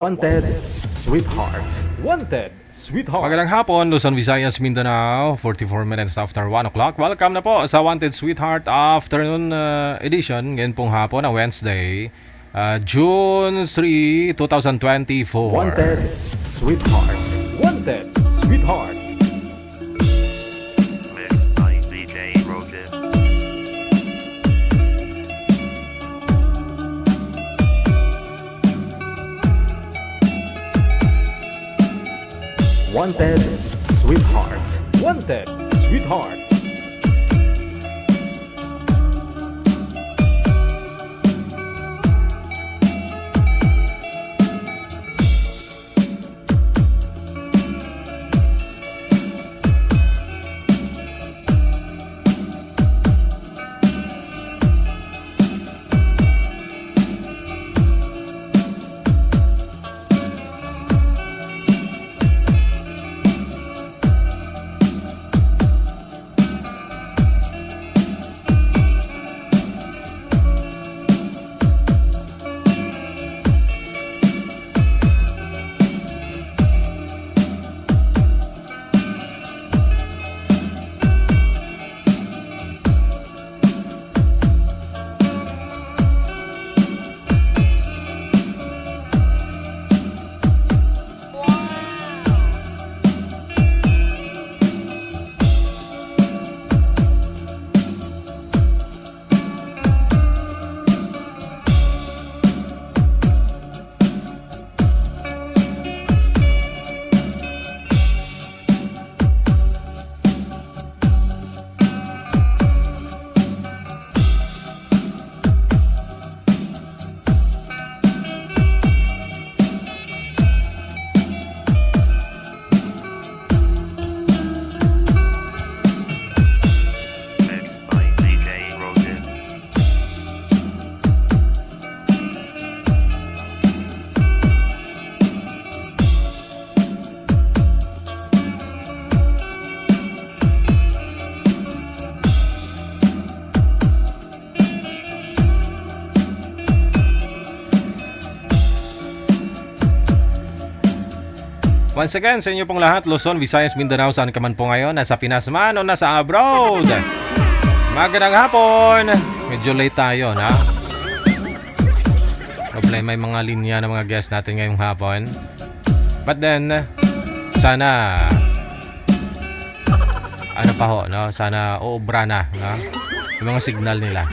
Wanted, Sweetheart. Wanted, Sweetheart. Magandang hapon, Luzon, Visayas, Mindanao. 44 minutes after 1 o'clock. Welcome na po sa Wanted Sweetheart Afternoon Edition. Ngayon pong hapon, na Wednesday, June 3, 2024. Wanted, Sweetheart. Wanted, Sweetheart. Mixed by DJ Rogan. Wanted, Sweetheart. Wanted, Sweetheart. Mixed by DJ Rogan. Once again, sa inyo pong lahat, Luzon, Visayas, Mindanao, saan ka man po ngayon, nasa Pinas man o nasa abroad. Magandang hapon. Medyo late tayo, na? Problema yung mga linya ng mga guests natin ngayong hapon. But then, sana ano pa ho, no? Sana uubra na, no? Yung mga signal nila.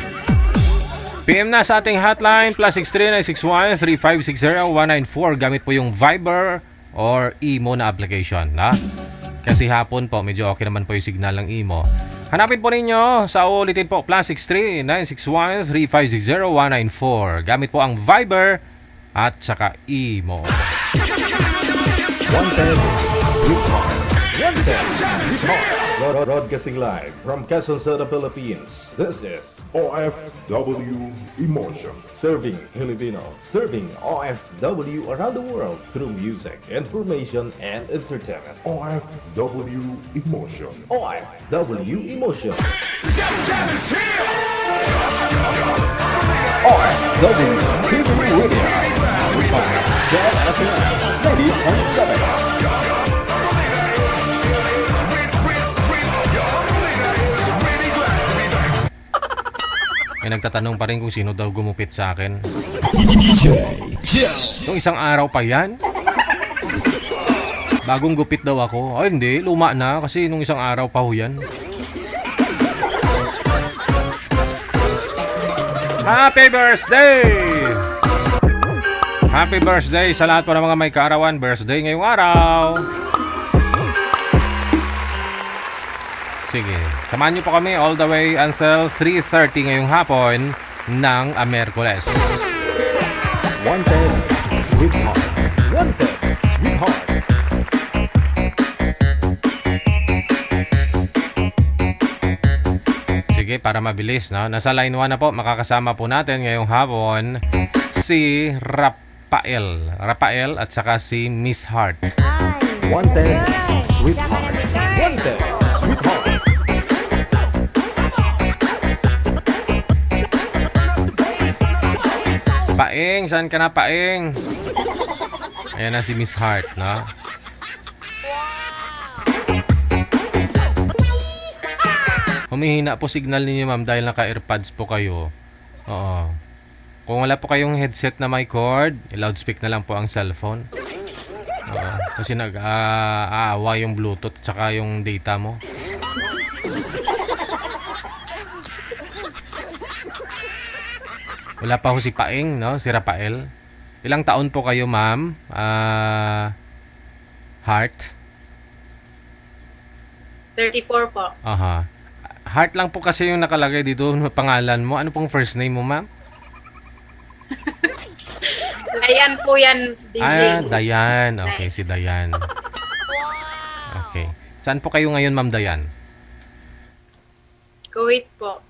PM na sa ating hotline, +63961-3560-194. Gamit po yung Viber or Imo na application, na? Kasi hapon po, medyo okay naman po yung signal ng Imo. Hanapin po ninyo, sa ulitin po, +63961-3560-194. Gamit po ang Viber at saka Imo. Wanted, Sweetheart. Wanted, Sweetheart. Broadcasting live from Quezon City, Philippines. This is OFW Emotion. Serving Filipino. Serving OFW around the world through music, information, and entertainment. OFW Emotion. OFW Emotion. OFW TV Radio. Powered by Shell FM 90.7. May nagtatanong pa rin kung sino daw gumupit sa akin. Yung isang araw pa yan? Bagong gupit daw ako. Ay hindi, luma na kasi nung isang araw pa ho yan. Happy birthday! Happy birthday sa lahat po ng mga may kaarawan. Birthday ngayong araw. Sige, samahan niyo po kami all the way until 3:30 ngayong hapon ng Miyerkules. Wanted, Sweetheart. Wanted, Sweetheart. Sige, para mabilis, no? Nasa line 1 na po, makakasama po natin ngayong hapon si Rafael at saka si Miss Heart. Wanted, Sweetheart. Wanted, Sweetheart. Paeng, saan ka na, Paeng? Ayan na si Miss Heart, no? Humihina po signal ninyo, ma'am, dahil naka-earpods po kayo. Oo. Kung wala po kayong headset na may cord, i-loudspeak na lang po ang cellphone. Oo. Kasi nag-aawa yung Bluetooth at saka yung data mo. Wala pa ho si Paing, no? Si Rafael. Ilang taon po kayo, ma'am? Heart? 34 po. Aha. Heart lang po kasi yung nakalagay dito na pangalan mo. Ano pong first name mo, ma'am? Ayan po yan, DJ. Dayan. Okay, si Dayan. Okay. Saan po kayo ngayon, ma'am Dayan? Kuwait po.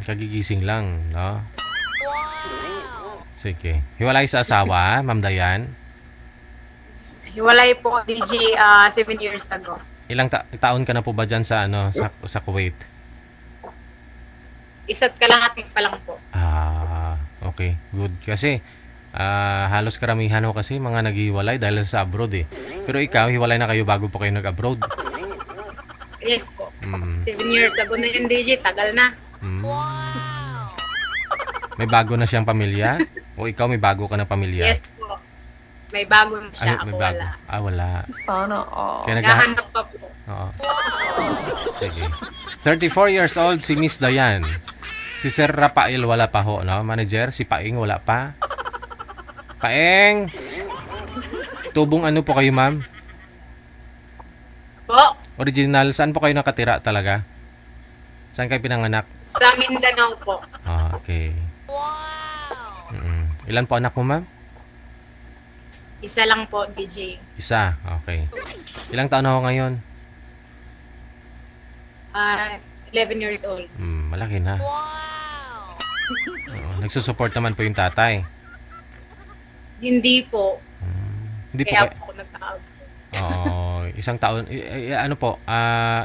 Kagigising lang, no? Sige. Hiwalay sa asawa, ma'am Dayan? Hiwalay po, DJ, 7 years ago. Ilang taon ka na po ba dyan sa, sa Kuwait? Isa't kalahati pa lang po. Okay. Good. Kasi, halos karamihan ho kasi mga naghiwalay dahil sa abroad eh. Pero ikaw, hiwalay na kayo bago po kayo nag-abroad. Yes po. 7 years ago na yun, DJ. Tagal na. May bago na siyang pamilya? O ikaw may bago ka na pamilya? Yes po. May bago na siya. May Ako bago. wala. Wala. Sana all. Kaya Naghahanap pa po. Oo. Sige. 34 years old si Miss Dayan. Si Sir Rafael wala pa ho, no? Manager, si Paing wala pa. Paing! Tubong ano po kayo, ma'am? Po, Original, saan po kayo nakatira talaga? Saan kayo pinanganak? sa Mindanao po. Okay. Ilan po anak mo, ma'am? Isa lang po, DJ. Isa. Okay. Ilang taon na ako ngayon? 11 years old. Malaki na. Nagsusupport naman po yung tatay. Hindi po. Hindi po Kaya kayo... po ako nagtawag. Isang taon. Ano po?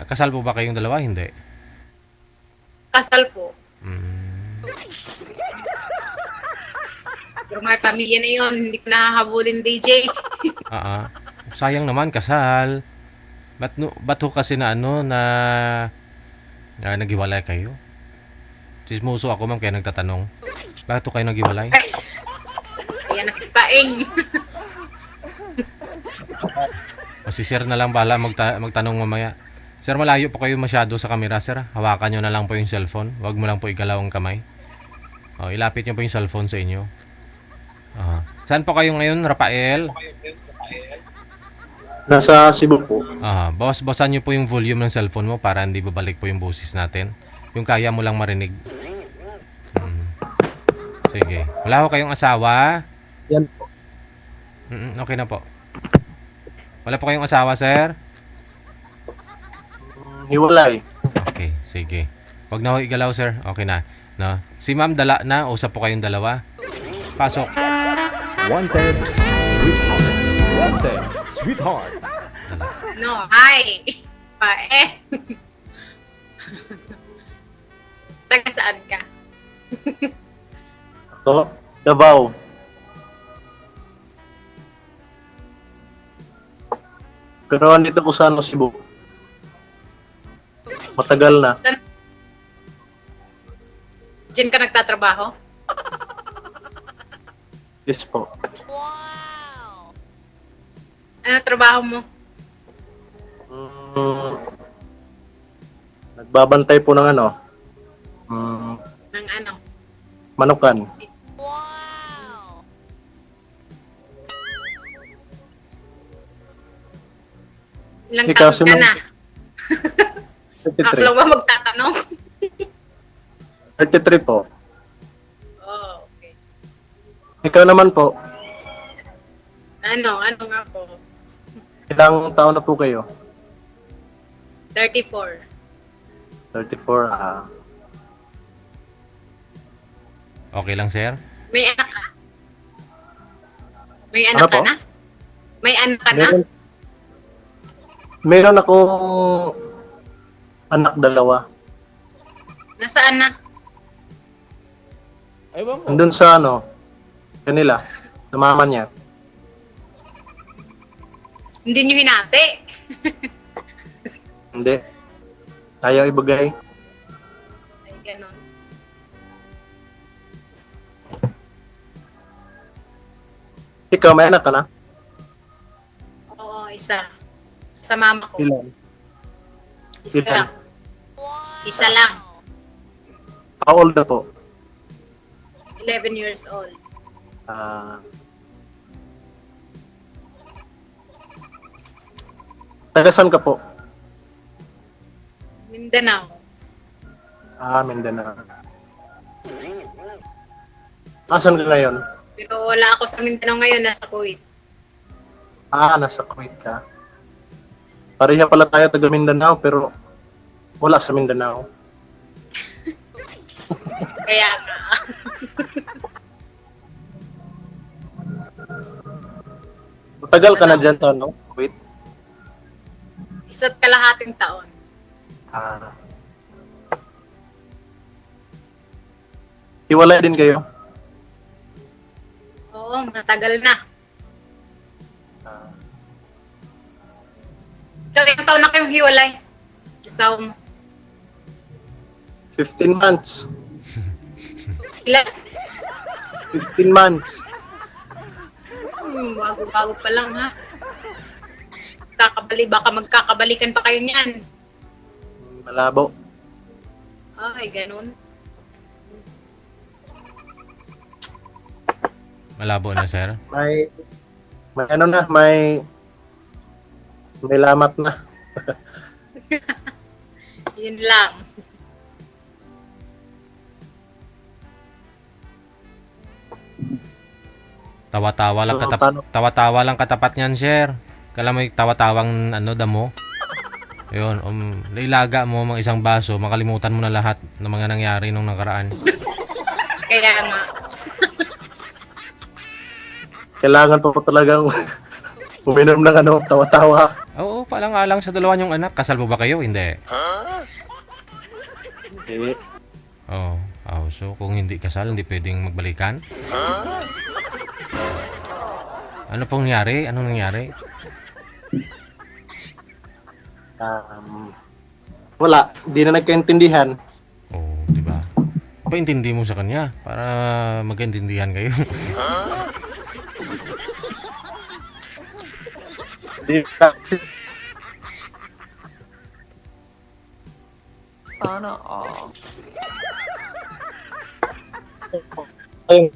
Kasal po ba kayong dalawa? Hindi. Kasal po. Mm. Pero may pamilya na yun. Hindi ko nahahabulin, DJ. Sayang naman, kasal. Ba't ho kasi na naghiwalay kayo? Chismoso ako, ma'am, kaya nagtatanong. Bakit ho kayo naghiwalay? Ayan na si Paing. O si Sir na lang bahala magtanong mamaya. Sir, malayo po kayo masyado sa camera, sir. Hawakan nyo na lang po yung cellphone. Huwag mo lang po igalaw ang kamay. Ilapit nyo po yung cellphone sa inyo. Saan po kayo ngayon, Rafael? Nasa Cebu po. Bawas-bawasan nyo po yung volume ng cellphone mo para hindi babalik po yung boses natin. Yung kaya mo lang marinig. Sige. Wala ko kayong asawa? Yan po. Okay na po. Wala po kayong asawa, sir? Hiwalay. Okay, sige. Huwag na ho igalaw, sir. Okay na. No? Si ma'am dala na. Usap po kayong dalawa. Pasok. Wanted, sweetheart. Wanted, sweetheart. No, hi. Paeng. Taga saan ka? Ito, Davao. Pero andito ko sa Cebu. Matagal na. Saan? Diyan ka nagtatrabaho? Yes po. Ano trabaho mo? Nagbabantay po ng Ng ano? manukan. Ilang Ikaw, taon ka na? Ako 33. lang ba magtatanong? 33 po. Oh, okay. Ikaw naman po. Ano nga po? Ilang taon na po kayo? 34. 34. Okay lang, sir? May anak ka? May Ano anak ka po? na? May anak ka na? Meron akong anak dalawa. Nasaan na? Andun sa kanila, sa mama niya. Hindi nyo hinati. Hindi. Ayaw ibigay. Ay, ganun. Ikaw, may anak ka na? Oo, isa. Sa mama ko. Ilan? Isa Ilan? lang. Isa lang. How old na po? 11 years old. Ah. Taga saan ka po? Mindanao. Mindanao. Asan ka ngayon? Pero wala ako sa Mindanao ngayon, nasa Kuwait. Nasa Kuwait ka. Pareha pala tayo taga Mindanao, pero wala sa Mindanao. Kaya nga. Tagal ka na dyan to, no? Kuwait. Isa't kalahating taon. Ah. Hiwalay din kayo? Oo, matagal na. Ah. Ikaw, ilang taon na kayong hiwalay? Isaw mo. 15 months. Ilan? 15 months. Bago-bago pa lang, ha? Baka magkakabalikan pa kayo niyan. Malabo. Ay, ganun. Malabo na, sir. May ano na, may lamat na. Yun lang. Tawa-tawa lang So, paano? tawa-tawa lang katapat niyan, sir. Kala mo tawa-tawang damo. Ayun, ilaga mo mga isang baso, makalimutan mo na lahat ng mga nangyari nung nakaraan. Kaya nga. Kailangan po talagang uminom ng tawa-tawa. Oo, paalang-alang sa dalawa niyong anak. Kasal mo ba kayo? Hindi. Hindi. Oo. So kung hindi kasal, hindi pwedeng magbalikan? Ano pong nangyari? Anong nangyari? Wala, di na nagkaintindihan. Oo, di ba? Paintindi mo sa kanya para magkaintindihan kayo. Di na, Sana all. ayun.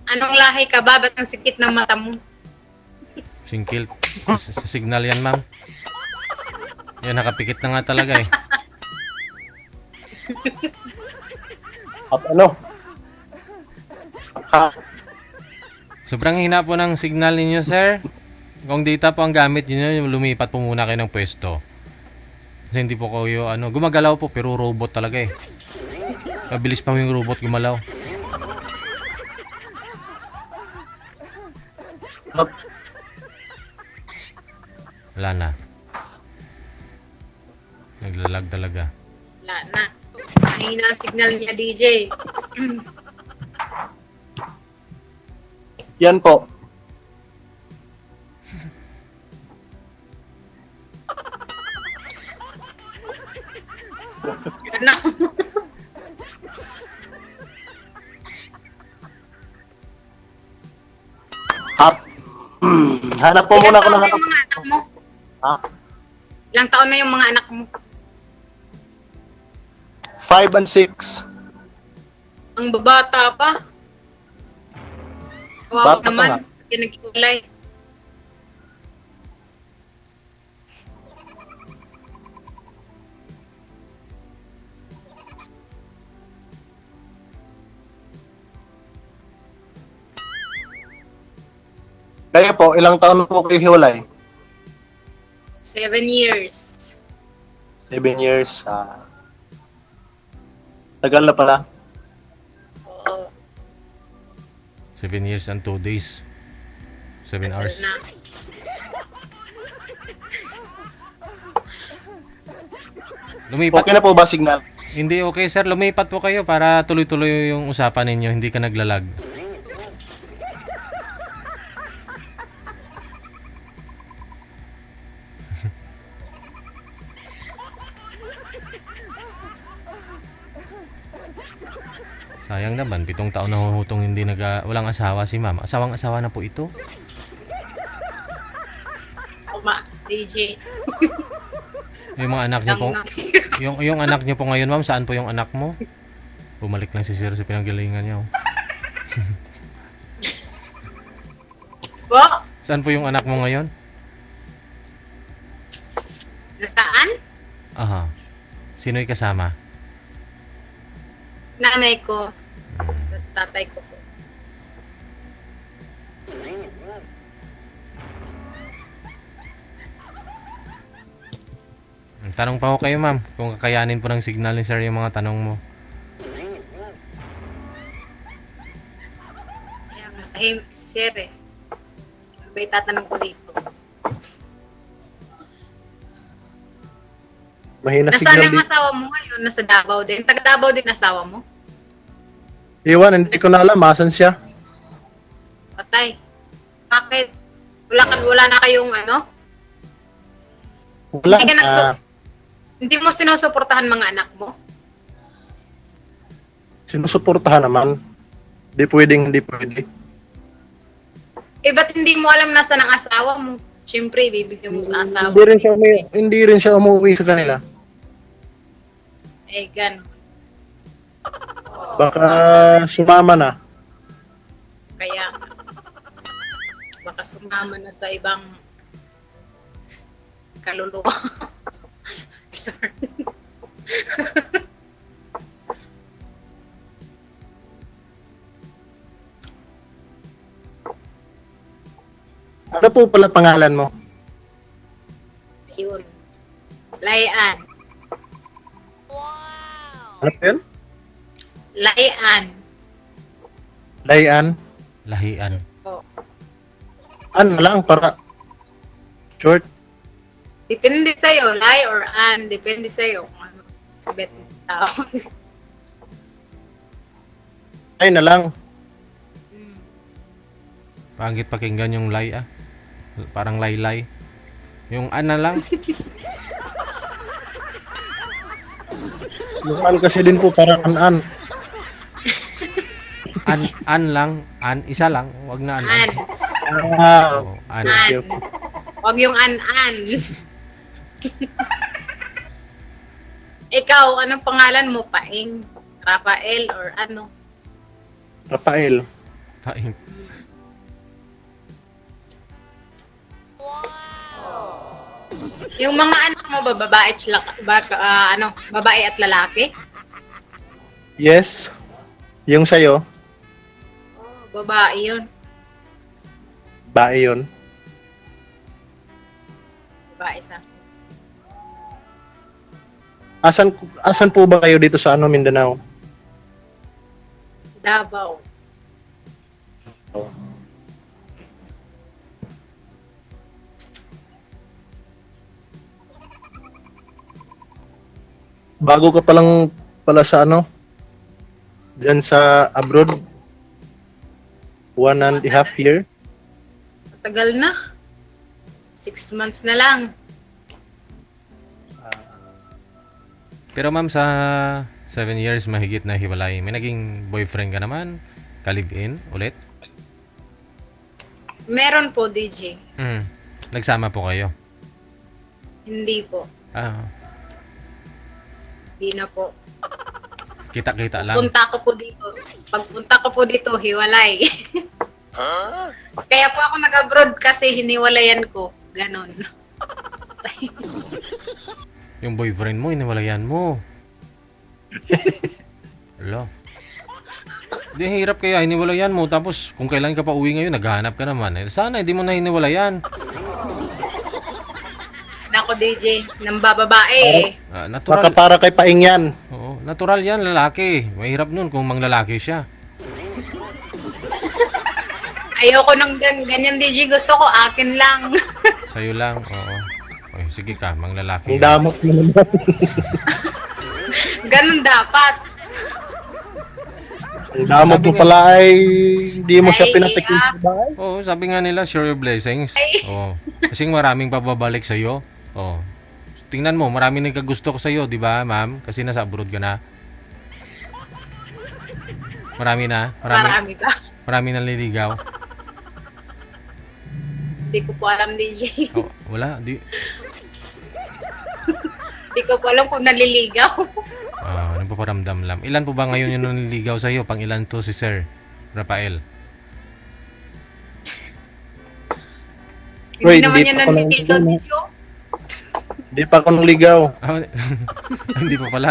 Anong lahi ka ba? Ba't ang sikit ng mata mo? Singkil. Sa signal yan, ma'am. Yan, nakapikit na nga talaga eh. At ano? Sobrang hina po ng signal ninyo, sir. Kung data po ang gamit niyo, lumipat po muna kayo ng pwesto. Kasi hindi po kayo, gumagalaw po, pero robot talaga eh. Mabilis pa yung robot gumalaw. Wala na. Naglalag talaga. Wala na. Mahina ang signal niya, DJ. Yan po. Ano? Hanap po Ilang muna ako taon ng na yung mga anak mo? Ha? Ilang taon na yung mga anak mo? 5 and 6. Ang babata pa. Kawawa Bata pa naman. nga. Pinag-iulay. Kaya po, ilang taon na po kayo hiwalay? 7 years. 7 years. Tagal na pala. Oo. 7 years and 2 days. 7 hours. Na. Lumipat. Okay na po ba signal? Hindi okay, sir. Lumipat po kayo para tuloy-tuloy yung usapan ninyo. Hindi ka naglalag. Sayang naman, 7 taon na huhutong hindi walang asawa si ma'am. Asawang-asawa na po ito. DJ. Yung mga anak niyo po, yung anak niyo po ngayon, ma'am, saan po yung anak mo? Bumalik lang si Sir sa pinanggalingan niya. Oh. Po? Saan po yung anak mo ngayon? Nasaan? Aha. Sino'y kasama? Nanay ko. Tapos tatay ko po. Tanong pa ko kayo, ma'am, kung kakayanin po ng signal ni Sir yung mga tanong mo. Kaya nga, sir eh. Ano ba itatanong ko dito? Mahina Nasaan signal ang dito. asawa mo ngayon? Nasa Davao din? Taga Davao din asawa mo? Iwan, hindi ko na alam. Asan siya? Patay. Bakit? Wala na kayong ano? Wala. Hindi ka hindi mo sinusuportahan mga anak mo? Sinusuportahan naman. Hindi pwede. Eh, ba't hindi mo alam nasa ng asawa mo? Siyempre, bibigyan mo sa asawa. Hindi rin siya umuwi sa kanila. Eh, gan. Baka sumama na. Kaya, baka sumama na sa ibang kaluluwa. Char. Ano po pala pangalan mo? Yun. Layan. Ano po yun? Layan. Layan? Lahian. Po. Ano lang para short? Depende sa'yo, lie or an. Depende sa'yo kung ano sabihin ng tao. Ay na lang. Pangit pakinggan yung lay ah. Parang laylay. Yung ana lang. Yung an kasi din po parang an-an. An lang. An. Isa lang. Wag na an. An. Oh, an. An. Huwag yung an-an. Ikaw, anong pangalan mo? Paing? Rafael or ano? Rafael. Paing. Yung mga anak mo ba, babae at lalaki? Yes. Yung sa'yo, Babae yun. bae yun. Babae sa Asan po ba kayo dito sa Mindanao? Davao. Oh. Bago ka palang pala sa diyan sa abroad? 1.5 year? Matagal na. 6 months na lang. Pero ma'am, sa 7 years mahigit na hiwalay, may naging boyfriend ka naman? Ka-live-in ulit? Meron po, DJ. Nagsama po kayo? Hindi po. Ah, Hindi na po. kita-kita lang. Pagpunta ko po dito, hiwalay. Kaya po ako nag-abroad kasi hiniwalayan ko. Ganon. Yung boyfriend mo, iniwalayan mo. Hello. Hindi, hirap kaya iniwalayan mo. Tapos, kung kailan ka pa uwi ngayon, naghahanap ka naman. Eh, sana, hindi mo na iniwalayan. Nako, DJ. Nang bababae. Ah, Baka natural. para kay Paing yan. Oo, natural yan, lalaki. Mahirap nun kung manglalaki siya. Ayoko ng ganyan, DJ. Gusto ko, akin lang. Sa'yo lang, oo. Ay, sige ka, manglalaki. Ang damot mo naman. Ganon dapat. Ang damot mo pala ay hindi mo siya Ay, pinatikim sa bahay. Oo, sabi nga nila, share your blessings. Oo. Kasing maraming pababalik sa'yo. Oo. Tingnan mo, maraming nagkagusto ko sa'yo, di ba, ma'am? Kasi nasa abroad ka na. Marami na? Marami ba? Marami na naliligaw? Hindi ko po alam, DJ. Oh, wala. Hindi ko po alam kung naliligaw. Nagpaparamdam lang. Ilan po ba ngayon yung naliligaw sa'yo? Pang ilan to si Sir Rafael? Wait, Hindi naman hindi yan pa ako naliligaw, naliligaw. DJ. Hindi pa ako naligaw. Hindi pa pala.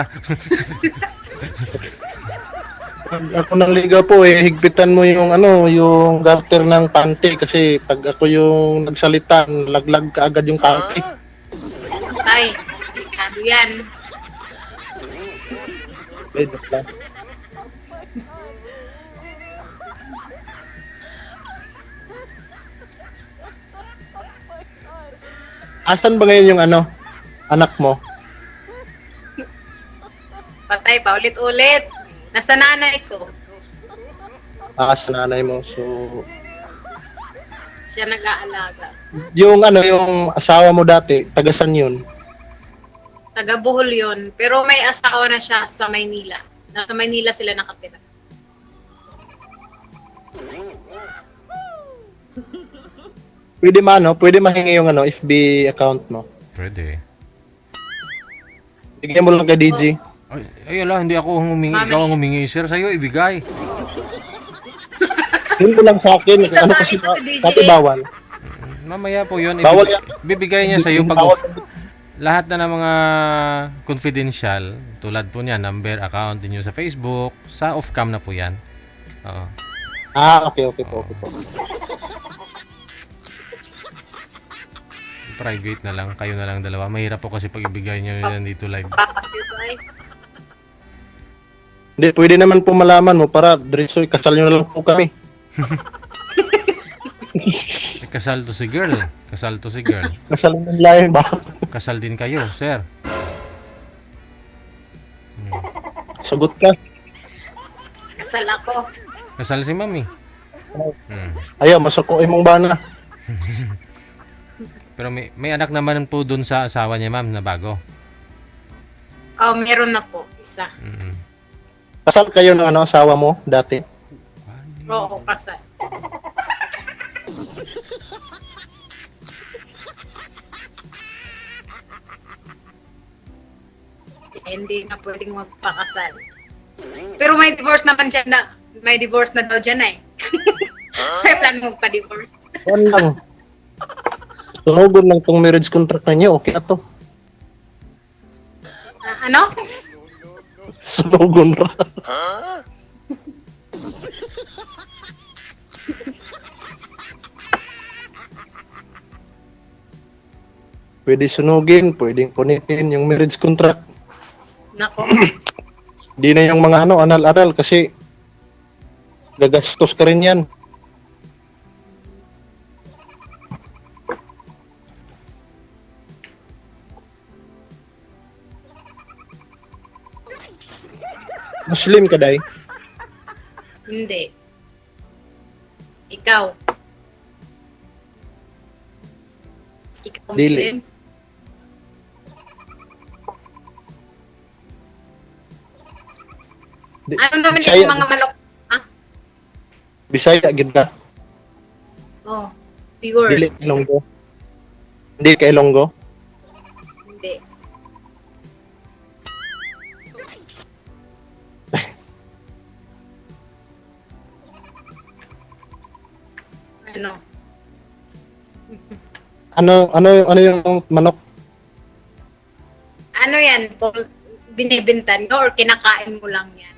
Pag ako naligaw po, higpitan mo yung yung garter ng panty kasi pag ako yung nagsalita, laglag ka agad yung panty. Ay, delikado yan. Wait, lang. Asan ba ngayon yung anak mo? Patay pa ulit-ulit. Nasa nanay ko. Sa nanay mo. So, Siya nag-aalaga. yung yung asawa mo dati, tagasan yun. Taga Bohol yun. Pero may asawa na siya sa Maynila. Nasa Maynila sila nakatira. Pwede mahingi yung FB account mo. Pwede. Bigyan mo lang kay DJ. Ay, ala, hindi ako humingi. Mami. Ikaw ang humingi, sir. Sa'yo, ibigay. Yun ko lang sa akin. Isa Kasi sa DJ. dati bawal. Mamaya po yun. Bawal yan. Bibigay niya sa'yo pag Bawal. lahat na ng mga confidential, tulad po niya, number, account niyo sa Facebook, sa off-cam na po yan. Oo. Okay po. Private na lang, kayo na lang dalawa. Mahirap po kasi pag ibigay niyo yan dito live. Papakito ay. Hindi, pwede naman po malaman mo para diretso ikasal nyo na lang po kami. Kasal to si girl. Kasal to si girl. Kasal ng lain ba? Kasal din kayo, sir. Sagot ka. Kasal ako. Kasal si mami. Ayaw, masuko mong bana. Pero may anak naman po dun sa asawa niya, ma'am, na bago. Oh, meron na po. Isa. Kasal kayo ng asawa mo dati? Oo, kasal. Hindi na pwedeng magpakasal. Pero may divorce naman dyan na. May divorce na daw dyan eh. May plan magpa-divorce. Yan lang. Tunugon lang tong marriage contract ninyo. Okay na to. Ano? Sunugon ra. Pwede sunugin, pwedeng punitin yung marriage contract. Nako. Di na yung mga anal-aral kasi gagastos ka rin yan. Muslim ka, Day? Hindi. Ikaw. Ikaw Dili. Muslim? Ano naman Bisaya, yung mga manok? Bisaya, gid ka. Oh, pure. Dili Ilonggo. Hindi ka Ilonggo. Hindi. Ano? Ano yung manok? Ano yan? Binibinta nyo or kinakain mo lang yan?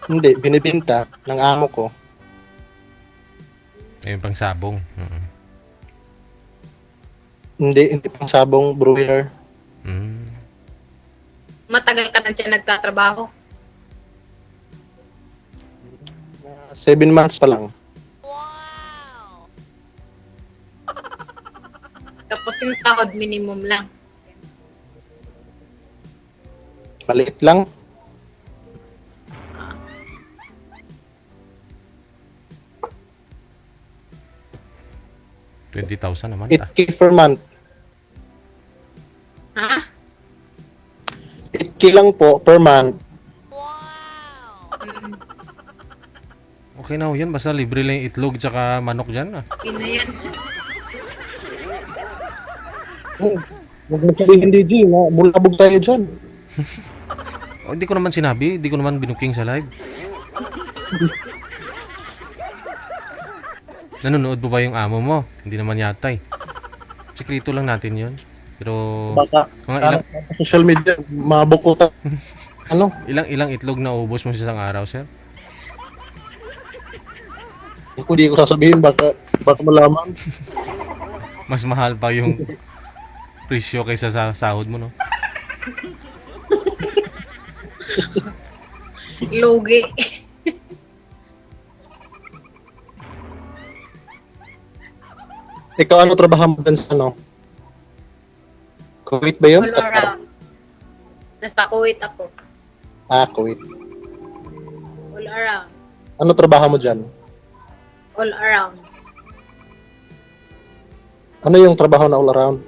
Hindi, binibenta ng amo ko. Ayun pang sabong. Hindi pang sabong broiler. Matagal ka na dyan nagtatrabaho? 7 months pa lang. Tapos yung sahod minimum lang. Maliit lang. $20,000 naman ta. 8K per month. Ha? 8K lang po per month. Mm. Okay na ho yan. Basta libre lang yung itlog tsaka manok dyan. Ah. Yun na yan. Huwag mo sabihin, DJ, na bulabog tayo dyan. Oh, hindi ko naman sinabi. Hindi ko naman binuking sa live. Nanonood po ba yung amo mo? Hindi naman yata eh. Sekreto lang natin yun. Pero Baka, mga ilang, sa social media, mabukutan. Ano? ilang itlog na ubos mo sa isang araw, sir? Hindi ko sasabihin, baka malaman. Mas mahal pa yung presyo kaysa sa sahod mo, no? Logi. Ikaw, ano trabaho mo dun sa ano? Kuwait ba yun? All around. Nasa Kuwait ako. Kuwait. All around. Ano trabaho mo dyan? All around. Ano yung trabaho na all around?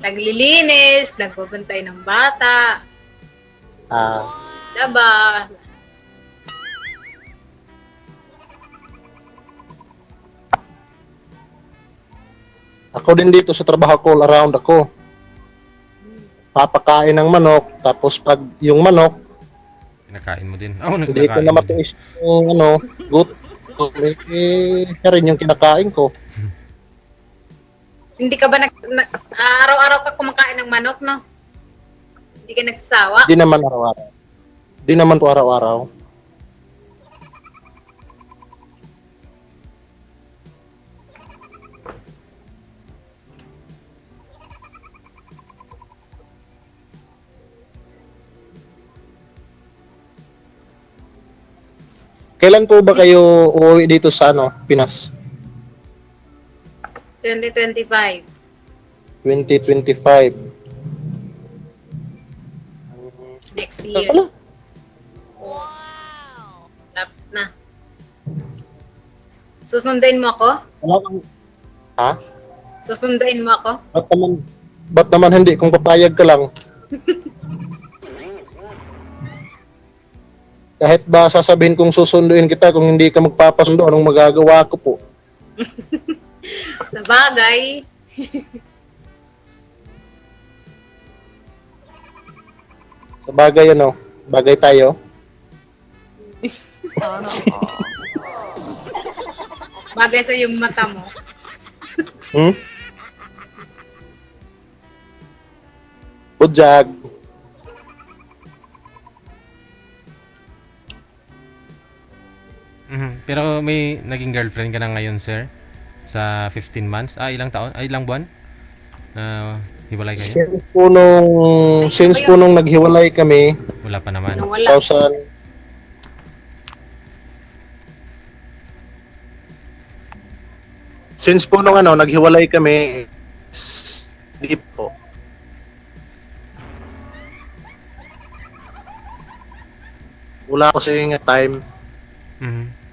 Naglilinis, nagbabantay ng bata. Diba? Ako din dito sa trabaho ko, all around ako. Papakain ng manok, tapos pag yung manok, Kinakain mo din. Oh, hindi ko nagkakain na mo din. matiis yung siya rin yung kinakain ko. Hindi ka ba araw-araw ka kumakain ng manok, no? Hindi ka nagsasawa? Di naman araw-araw. Di naman po araw-araw. Kailan po ba kayo uuwi dito sa Pinas? 2025. 2025. Next Ito year. pala. Lapit na. Susunduin mo ako? Wala kang... Ha? Susunduin mo ako? Ba't naman hindi? Kung papayag ka lang. Kahit ba sasabihin kong susunduin kita, kung hindi ka magpapasundo, anong magagawa ko po? Sa bagay. Sa bagay bagay tayo. Bagay sa yung mata mo. Bujag. Pero may naging girlfriend ka na ngayon, sir? Sa 15 months? Ilang taon? Ilang buwan? Na hiwalay kayo? Since po nung naghiwalay kami, Wala pa naman. Wala. 2000, since po nung naghiwalay kami, hindi po. Wala ko sa time. Mhm.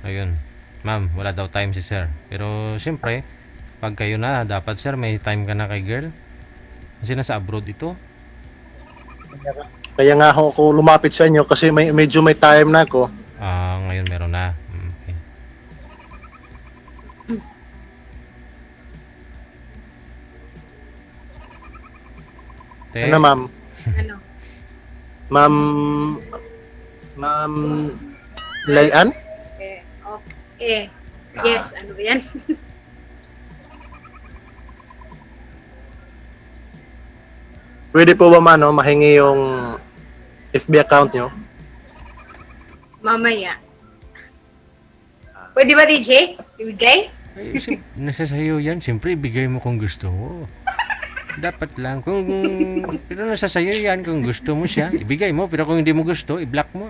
Ayun. Ma'am, wala daw time si sir. Pero siyempre, pag kayo na, dapat sir, may time ka na kay girl. Kasi nasa abroad ito. Kaya nga ako lumapit sa inyo kasi medyo may time na ako. Ngayon meron na. Okay. Te, Ano ma'am? Ano? Ma'am Layan? Okay. Yes, ano ba yan? Pwede po ba mahingi yung FB account nyo? Mamaya. Pwede ba, DJ? Ibigay? nasa sayo yan. Siyempre, ibigay mo kung gusto mo. Dapat lang. Pero nasa sayo yan. Kung gusto mo siya, ibigay mo. Pero kung hindi mo gusto, i-block mo.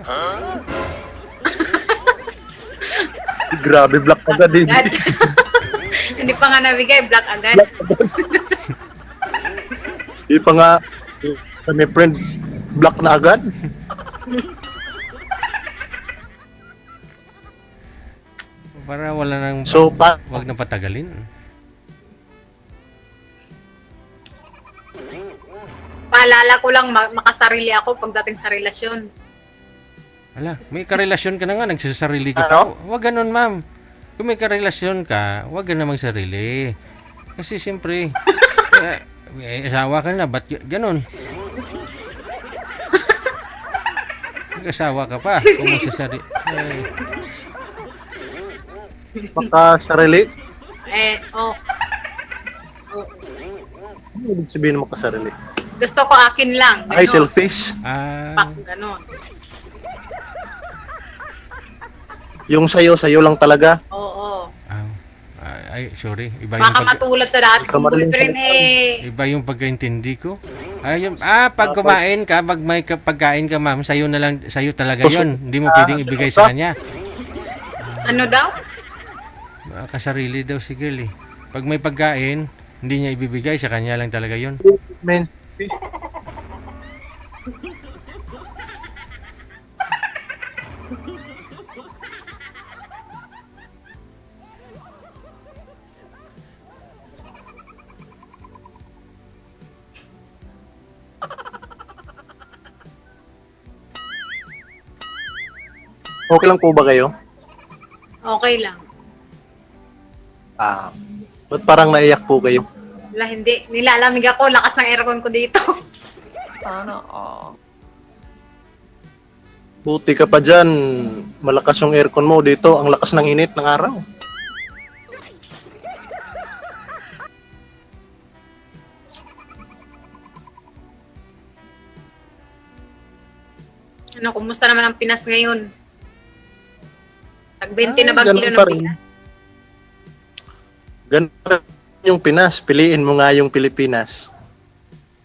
Grabe, black agad din. Agad. Hindi pa nga nabigay, black agad. Di pa nga, may friend, black na agad. Para wala nang... So, wag na patagalin. naalala ko lang, makasarili ako pagdating sa relasyon. Ala, may karelasyon ka na nga, nagsasarili ka Ano? pa. Huwag ganun, ma'am. Kung may karelasyon ka, huwag ka namang sarili. Kasi siyempre, may asawa ka na, ba't ganun? Mag-asawa ka pa, kung magsasarili. Baka sarili. Oh, Ano ibig sabihin mo kasarili? gusto ko akin lang. Ay, Ganun. selfish. Pak, ganun. Yung sa'yo lang talaga. Oo. Ay, sorry. Iba yung, Baka matulad sa dati kong Kamariling boyfriend iba yung pagkaintindi ko. Pag kumain ka, pag may pagkain ka, ma'am, sa'yo na lang, sa'yo talaga yon. Hindi mo pwedeng ibigay sa kanya. Ano daw? Kasarili daw si girl eh. Pag may pagkain, hindi niya ibibigay, sa kanya lang talaga yon. Men. Okay lang po ba kayo? Okay lang. Ba't parang naiyak po kayo? Wala, hindi. Nilalamig ako. Lakas ng aircon ko dito. Buti ka pa dyan. Malakas yung aircon mo dito. Ang lakas ng init ng araw. Ano, kumusta naman ang Pinas ngayon? Tag-20 na ba ganun kilo pa ng rin. Pinas? Ganun yung Pinas. Piliin mo nga yung Pilipinas.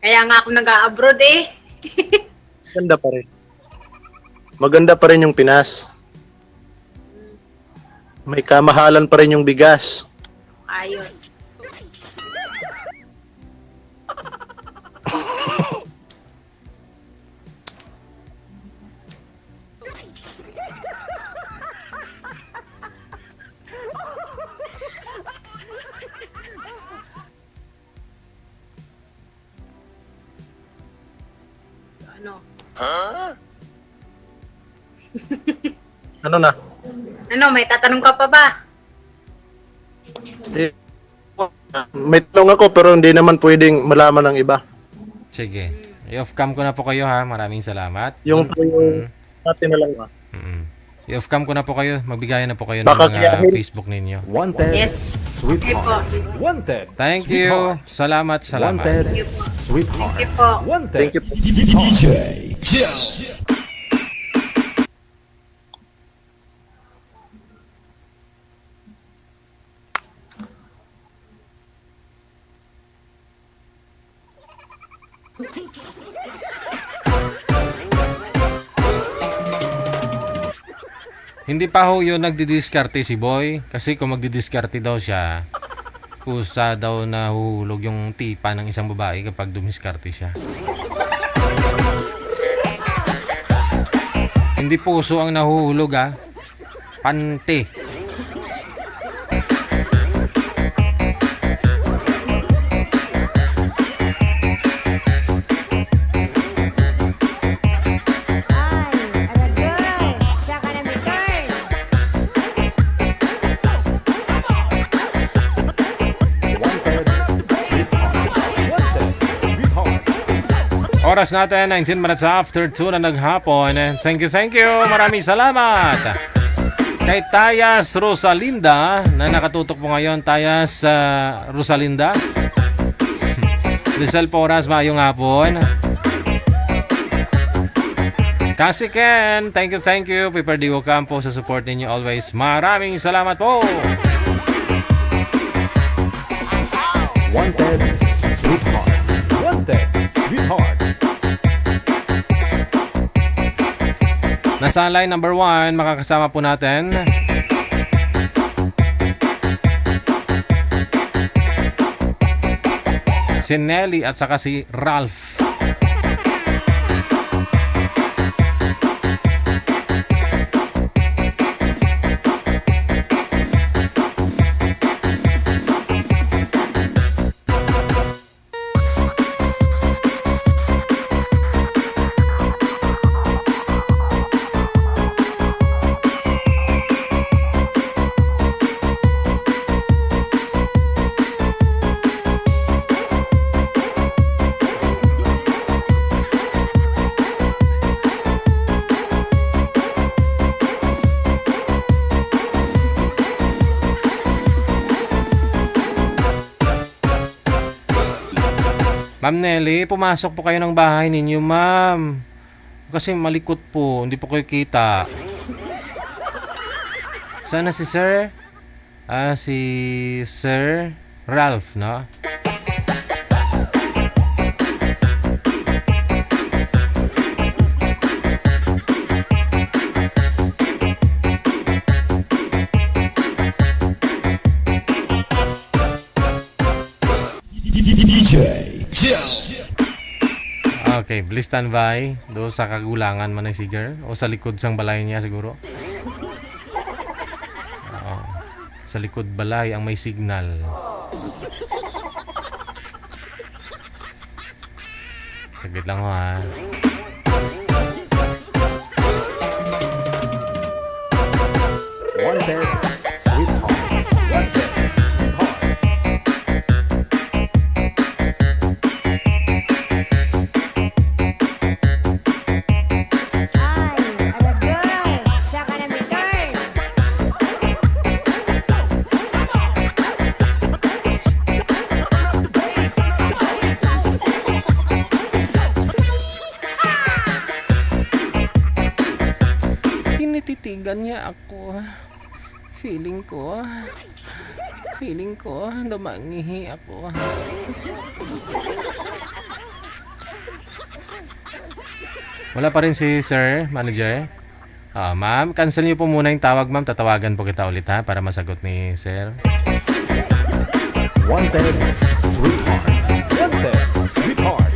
Kaya nga ako nag-a-abroad eh. Maganda pa rin. Maganda pa rin yung Pinas. May kamahalan pa rin yung bigas. Ayos. So, ano? Ano na? Ano, may tatanong ka pa ba? Eh, may tanong ako pero hindi naman pwedeng malaman ng iba. Sige. I-off cam ko na po kayo ha. Maraming salamat. Yung natin na lang. I-off cam ko na po kayo. Magbigayan na po kayo ng Baka mga kayahin. Facebook ninyo. Wanted, Yes. Okay po. sweetheart. Wanted, Thank you. Salamat, salamat. Wanted, Thank you po. sweetheart. Thank you po. Wanted. Thank you po. Hindi pa ho yun nagdidiskarte si Boy. Kasi kung magdidiskarte daw siya, kusa daw na huhulog yung tipa ng isang babae kapag dumiskarte siya. Hindi puso ang nahuhulog ha. Pante. Ay, aragay! Saka na may turn! Wanted, sweetheart. Wanted, sweetheart. Oras natin, 19 minutes after 2 na naghapon. Thank you. Maraming salamat. Kay Tayas Rosalinda, na nakatutok po ngayon. Tayas Rosalinda. Rizal Poras, maayong hapon. Kasi Ken, thank you. Piper Diwo Campo sa support ninyo always. Maraming salamat po. Wanted, sweetheart. Wanted, sweetheart. Nasa line number 1, makakasama po natin si Nelly at saka si Ralph. Ma'am Nelly, pumasok po kayo ng bahay ninyo, ma'am. Kasi malikot po, hindi po kayo kita. Sana si Sir? Si Sir Ralph, no? Okay, please stand by. Do sa kagulangan man si girl o sa likod sang balay niya siguro. Oo. Sa likod balay ang may signal. Saglit lang ho ha. Wanted, sweetheart. Wanted, sweetheart. Ay, alagay! Saka na return! Tinititigan niya ako. Feeling ko, lumangihi ako. Wala pa rin si Sir Manager. Ma'am, cancel niyo po muna yung tawag, ma'am. Tatawagan po kita ulit ha para masagot ni Sir. Wanted, sweetheart. Wanted, sweetheart.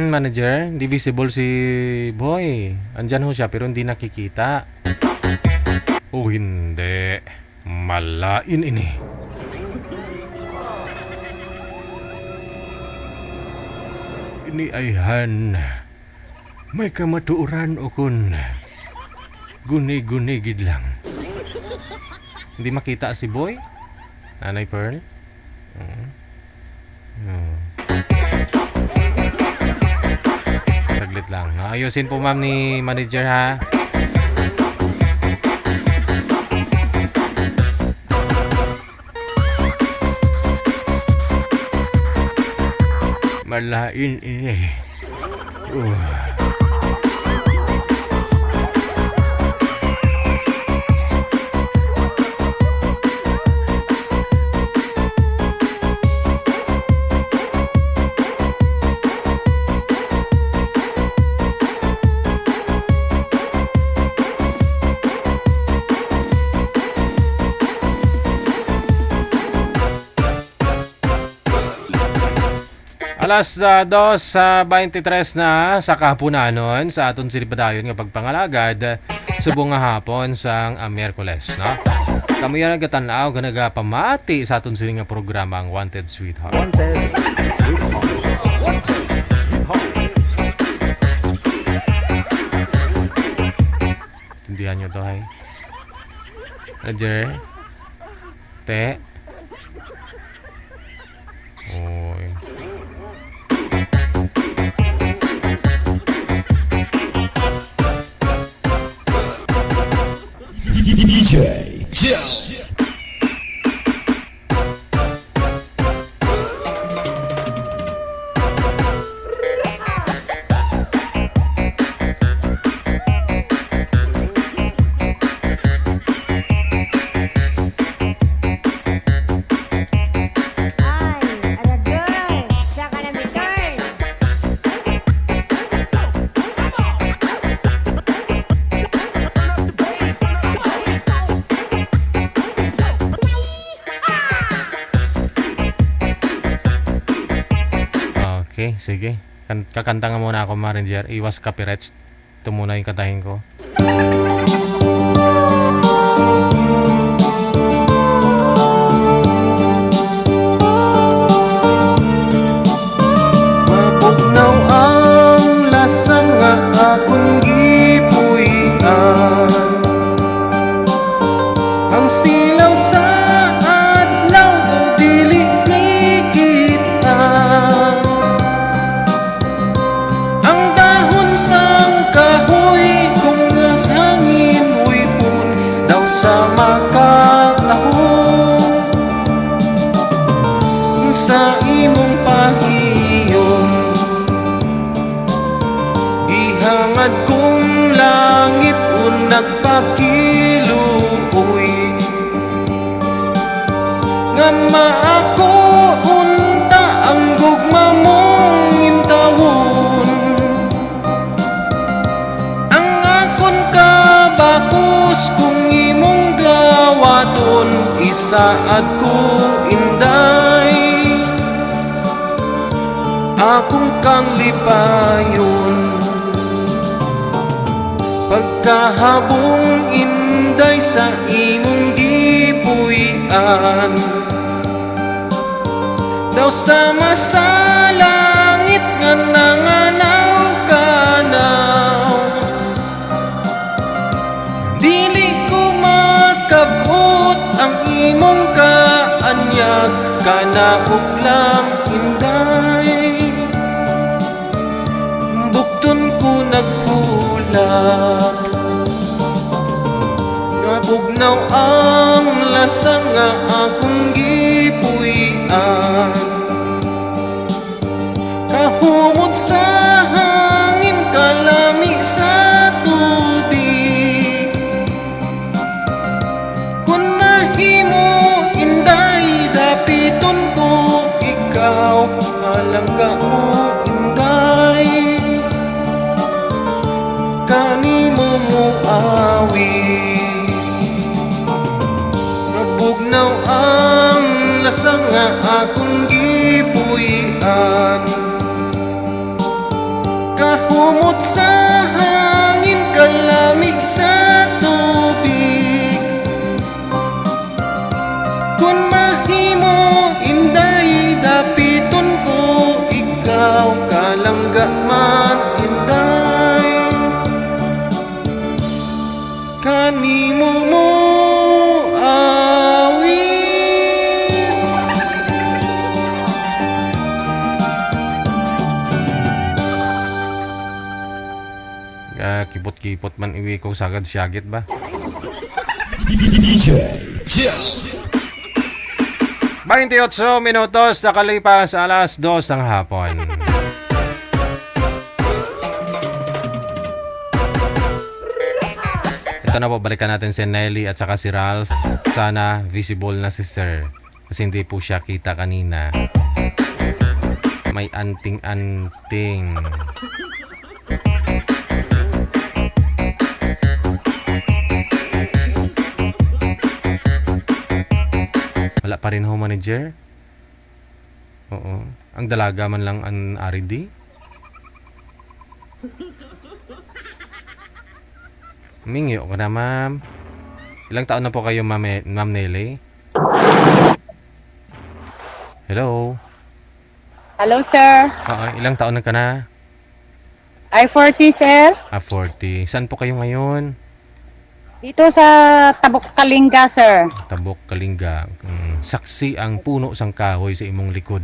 Manager, hindi visible si Boy. Andyan ho siya pero hindi nakikita. Oh, hindi. Malain ini. Ini ayhan. May kamatuuran o kun. Guni-guni gid lang. Hindi makita si Boy? Nanay Pearl? Saglit lang. Ayusin po ma'am ni manager ha. Malain ini. Alas 2:23 na sa kahaponanon sa aton silipadayon nga pagpangalagad subong nga hapon sang Miyerkules, no? Kamo yan nagatanaw nga nagapamati sa aton sili nga programa ang Wanted Sweetheart. Wanted, sweetheart. Wanted, sweetheart. Tindihan nyo to, hay. Roger. Te. Oy. Ay, alagay! Saka na return! Okay, sige. Kakanta nga muna ako, Manager. Iwas copyrights. Ito muna yung kantahin ko. Mapugnaw ang lasa nga akong gipuy-an. Ang silaw sa adlaw sa makatahong sa imong pahiyong ihangad kong langit unag pakiluoy nga maako unta ang gugma mong intawon ang akon kabakos kung imong gawaton isaad ko inday akong kang lipayon pagkahabong inday sa imong gipuy-an daw sama sa langit nga nanganaw kanaw dili ko makabot ang imong kaanyag kanaog lang inday bukton ko naghulat nga bugnaw ang lasang nga akong gipuy-an kahumot sa hangin kalami sa tubig kun mahimo inday dapiton ko ikaw malangga mo inday kanimo mo awi nabugnaw ang lasang nga akong gipuy-an kahumot sa hangin kalamig sa tubig kun mahimo inday dapiton ko ikaw kalangga man inday kanimo mo awi kipot-kipot man iwi ko sagad syagit ba? 28 minutos nakalipas alas 2 ng hapon. Ito na po, balikan natin si Nelly at saka si Ralph. Sana visible na si Sir kasi hindi po siya kita kanina. May anting-anting. Wala pa rin home manager? Oo. Ang dalaga man lang ang RD? Mingyo ka na, ma'am. Ilang taon na po kayo, Ma'am Nelly? Hello? Hello, sir. Oo, ilang taon na ka na? I 40, sir. 40. Saan po kayo ngayon? Dito sa Tabok Kalinga, sir. Tabok, Kalinga. Saksi ang puno sang kahoy sa imong likod.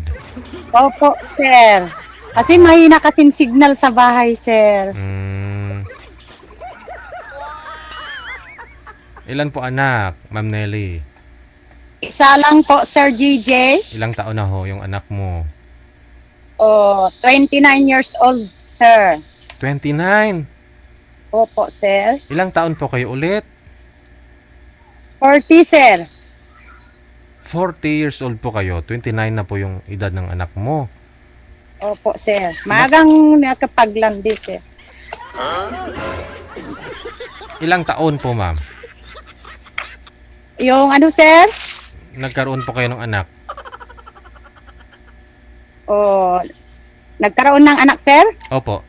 Opo, sir. Kasi mahina kasing signal sa bahay, sir. Ilan po anak, Ma'am Nelly? Isa lang po, Sir GJ. Ilang taon na ho yung anak mo? Oh, 29 years old, sir. 29? Opo, sir. Ilang taon po kayo ulit? 40, sir. 40 years old po kayo. 29 na po yung edad ng anak mo. Opo, sir. Magang nakapaglandi, sir. Ilang taon po, ma'am? Yung ano, sir? Nagkaroon po kayo ng anak? Oh, nagkaroon ng anak, sir? Opo.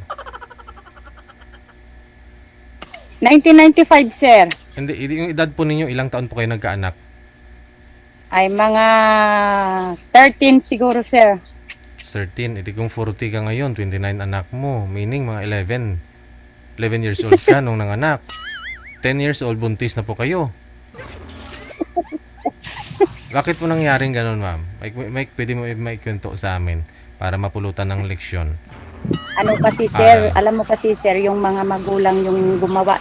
1995, sir. Hindi, yung edad po ninyo, ilang taon po kayo nagkaanak? Ay mga 13 siguro, sir. 13. Hindi kung 40 ka ngayon, 29 anak mo. Meaning mga 11. 11 years old ka nung nanganak. 10 years old, buntis na po kayo. Bakit po nangyaring ganun, ma'am? Pwede mo maikwento sa amin para mapulutan ng leksyon. Ano kasi, sir, alam mo kasi, sir, yung mga magulang yung gumawa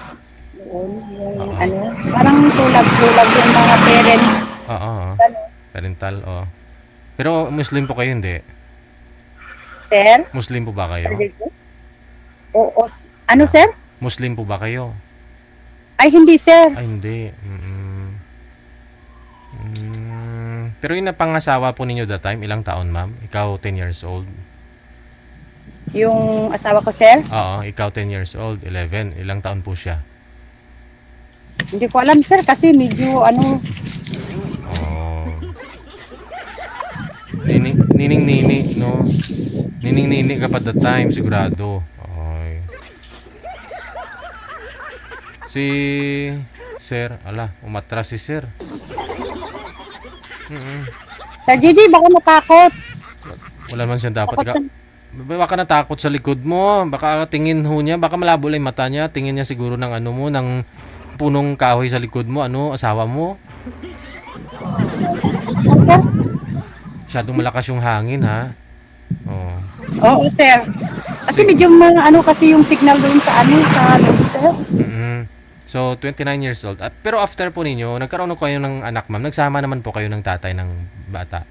doon. Yung Oo. ano, parang tulag-tulag yung mga parents. Oo. Ganun. Parental, oo. Pero Muslim po kayo, hindi? Sir? Muslim po ba kayo? Sir Diego? Oo. Ano, sir? Muslim po ba kayo? Ay, hindi, sir. Ay, hindi. Pero yung napangasawa po ninyo that time, ilang taon, ma'am? Ikaw 10 years old. Yung asawa ko, sir? Oo, ikaw 10 years old, 11. Ilang taon po siya? Hindi ko alam, sir, kasi medyo ano, Oh. Nining-nini, no? Nining-nini ka pa that time, sigurado. Okay. Si Sir, umatras si Sir. Sir Gigi, baka natakot. Wala man siyang dapat. Takot Baka natakot sa likod mo. Baka tingin ho niya. Baka malabo lang yung mata niya. Tingin niya siguro ng ano mo, ng punong kahoy sa likod mo. Ano, asawa mo? Sir? Masyadong malakas yung hangin, ha? Oh. Oo, sir. Kasi medyo ano kasi yung signal doon sa ano, sa loob, sir. So, 29 years old. Pero after po ninyo, nagkaroon na kayo ng anak, ma'am. Nagsama naman po kayo ng tatay ng bata.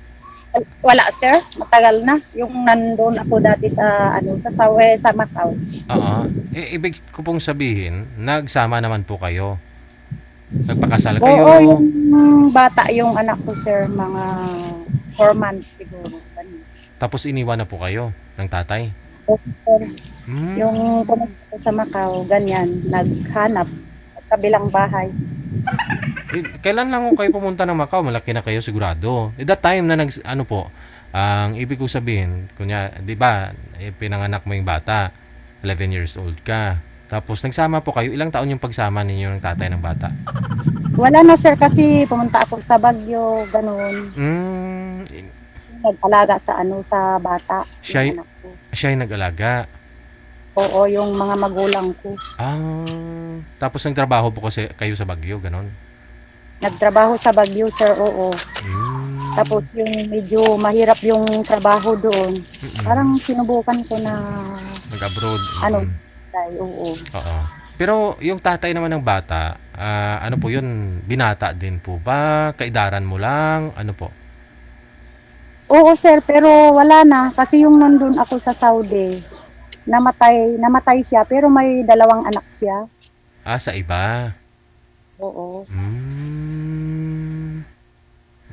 Wala, sir. Matagal na. Yung nandun ako dati sa, ano, sa Macau. Oo. Ibig ko pong sabihin, nagsama naman po kayo. Nagpakasal kayo. Oo, yung bata, yung anak ko, sir, mga 4 months siguro. Ganun. Tapos iniwan na po kayo ng tatay. Oo, sir. Hmm. Yung pumunta ko sa Macau, ganyan, naghanap sa kabilang bahay. Kailan lang ko kayo pumunta ng Macau? Malaki na kayo sigurado. That time na ano po, ang ibig ko sabihin, kunya, 'di ba, pinanganak mo yung bata, 11 years old ka. Tapos nagsama po kayo, ilang taon yung pagsama ninyo ng tatay ng bata? Wala na, sir, kasi pumunta ako sa Baguio, ganun. Nag-alaga sa ano, sa bata. Siya- yung anak ko. Siya ay nag-alaga. Oo, yung mga magulang ko. Tapos nagtrabaho po kasi kayo sa Baguio, ganon. Nagtrabaho sa Baguio, sir, oo. Tapos yung medyo mahirap yung trabaho doon. Parang sinubukan ko na, Nag-abroad. ano, dahil, oo. Oo. Pero yung tatay naman ng bata, ano po yun, binata din po ba? Kaidaran mo lang? Ano po? Oo, sir, pero wala na. Kasi yung nandun ako sa Saudi, namatay siya, pero may 2 anak siya. Sa iba. Oo.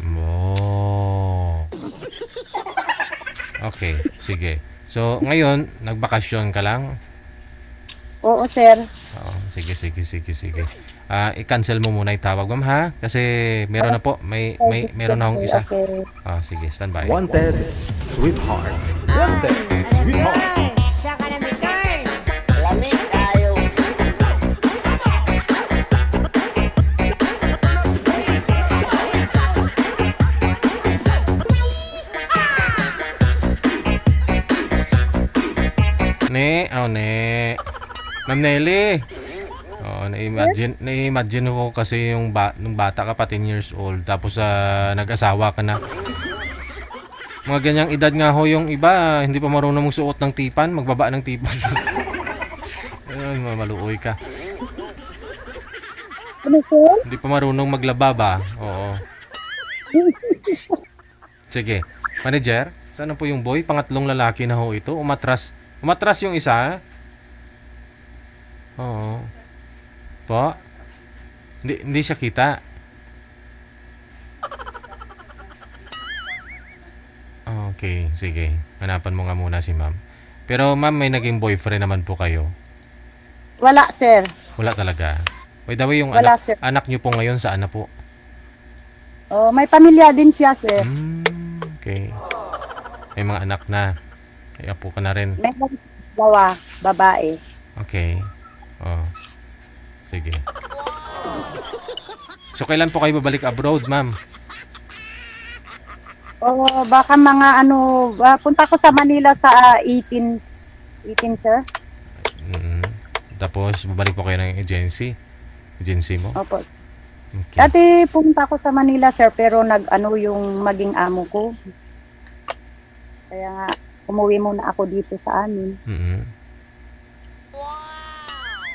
Oh. Okay, sige. So, ngayon, nagbakasyon ka lang? Oo, sir. Oo, sige. I-cancel mo muna yung tawag, ma'am, ha? Kasi meron na po, meron na akong isa. Okay. Sige, standby. Wanted, sweetheart. Wanted, sweetheart. Ne. Ma'am Nelly. Na-imagine ko kasi yung nung bata ka pa 10 years old tapos nag-asawa ka na. Mga ganyang edad nga ho yung iba, hindi pa marunong magsuot ng tipan, magbaba ng tipan. Ayun, maluoy ka. Ano, sir? Hindi pa marunong maglaba ba? Oo. Sige. Manager, saan po yung boy? Pangatlong lalaki na ho ito. Umatras yung isa. Oo. Po? Hindi siya kita. Okay, sige. Hanapan mo nga muna si ma'am. Pero ma'am, may naging boyfriend naman po kayo. Wala, sir. Wala talaga. By the way, yung Wala, sir. anak niyo po ngayon saan na po? Oh, may pamilya din siya, sir. Okay. May mga anak na. May apo ka na rin. May 2 babae. Okay. Sige. So, kailan po kayo babalik abroad, ma'am? Oo, baka mga ano, punta ko sa Manila sa 18, sir. Tapos, babalik po kayo ng agency mo? Opo. Okay. Dati pumunta ako sa Manila, sir, pero nag-ano yung maging amo ko. Kaya nga, umuwi muna ako dito sa amin.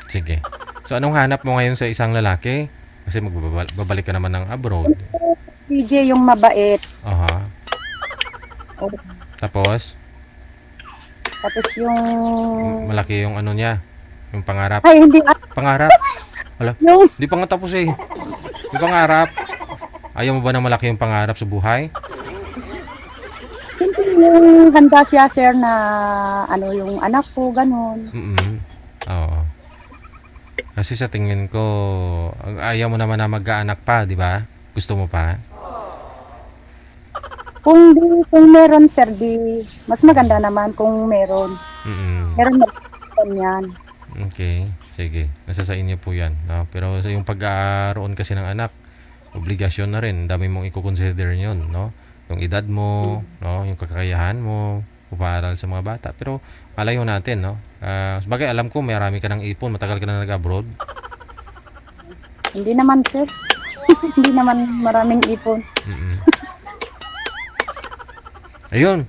Sige. So, anong hanap mo ngayon sa isang lalaki? Kasi magbabalik ka naman ng abroad. DJ yung mabait. Aha. O, Tapos, tapos yung... malaki yung ano niya. Yung pangarap. Ay, hindi. Pangarap. Wala. Yung... Di pa nga tapos eh. Yung pangarap. Ayaw mo ba na malaki yung pangarap sa buhay? Siyempre yung handa siya, sir, na ano yung anak ko, ganun. Oo. Kasi sa tingin ko, ayaw mo naman na mag-aanak pa, di ba? Gusto mo pa? Kung meron, sir, di mas maganda naman kung meron. Meron na yan. Okay, sige. Nasa sa inyo po yan. No? Pero sa yung pag-aaroon kasi ng anak, obligasyon na rin. Dami mong i-consider yun, no? Yung edad mo, no? Yung kakayahan mo, pupaaral sa mga bata. Pero malayo natin, no? Sabagay, alam ko, marami ka ng ipon. Matagal ka na nag-abroad. Hindi naman, sir. Hindi naman maraming ipon. Ayun.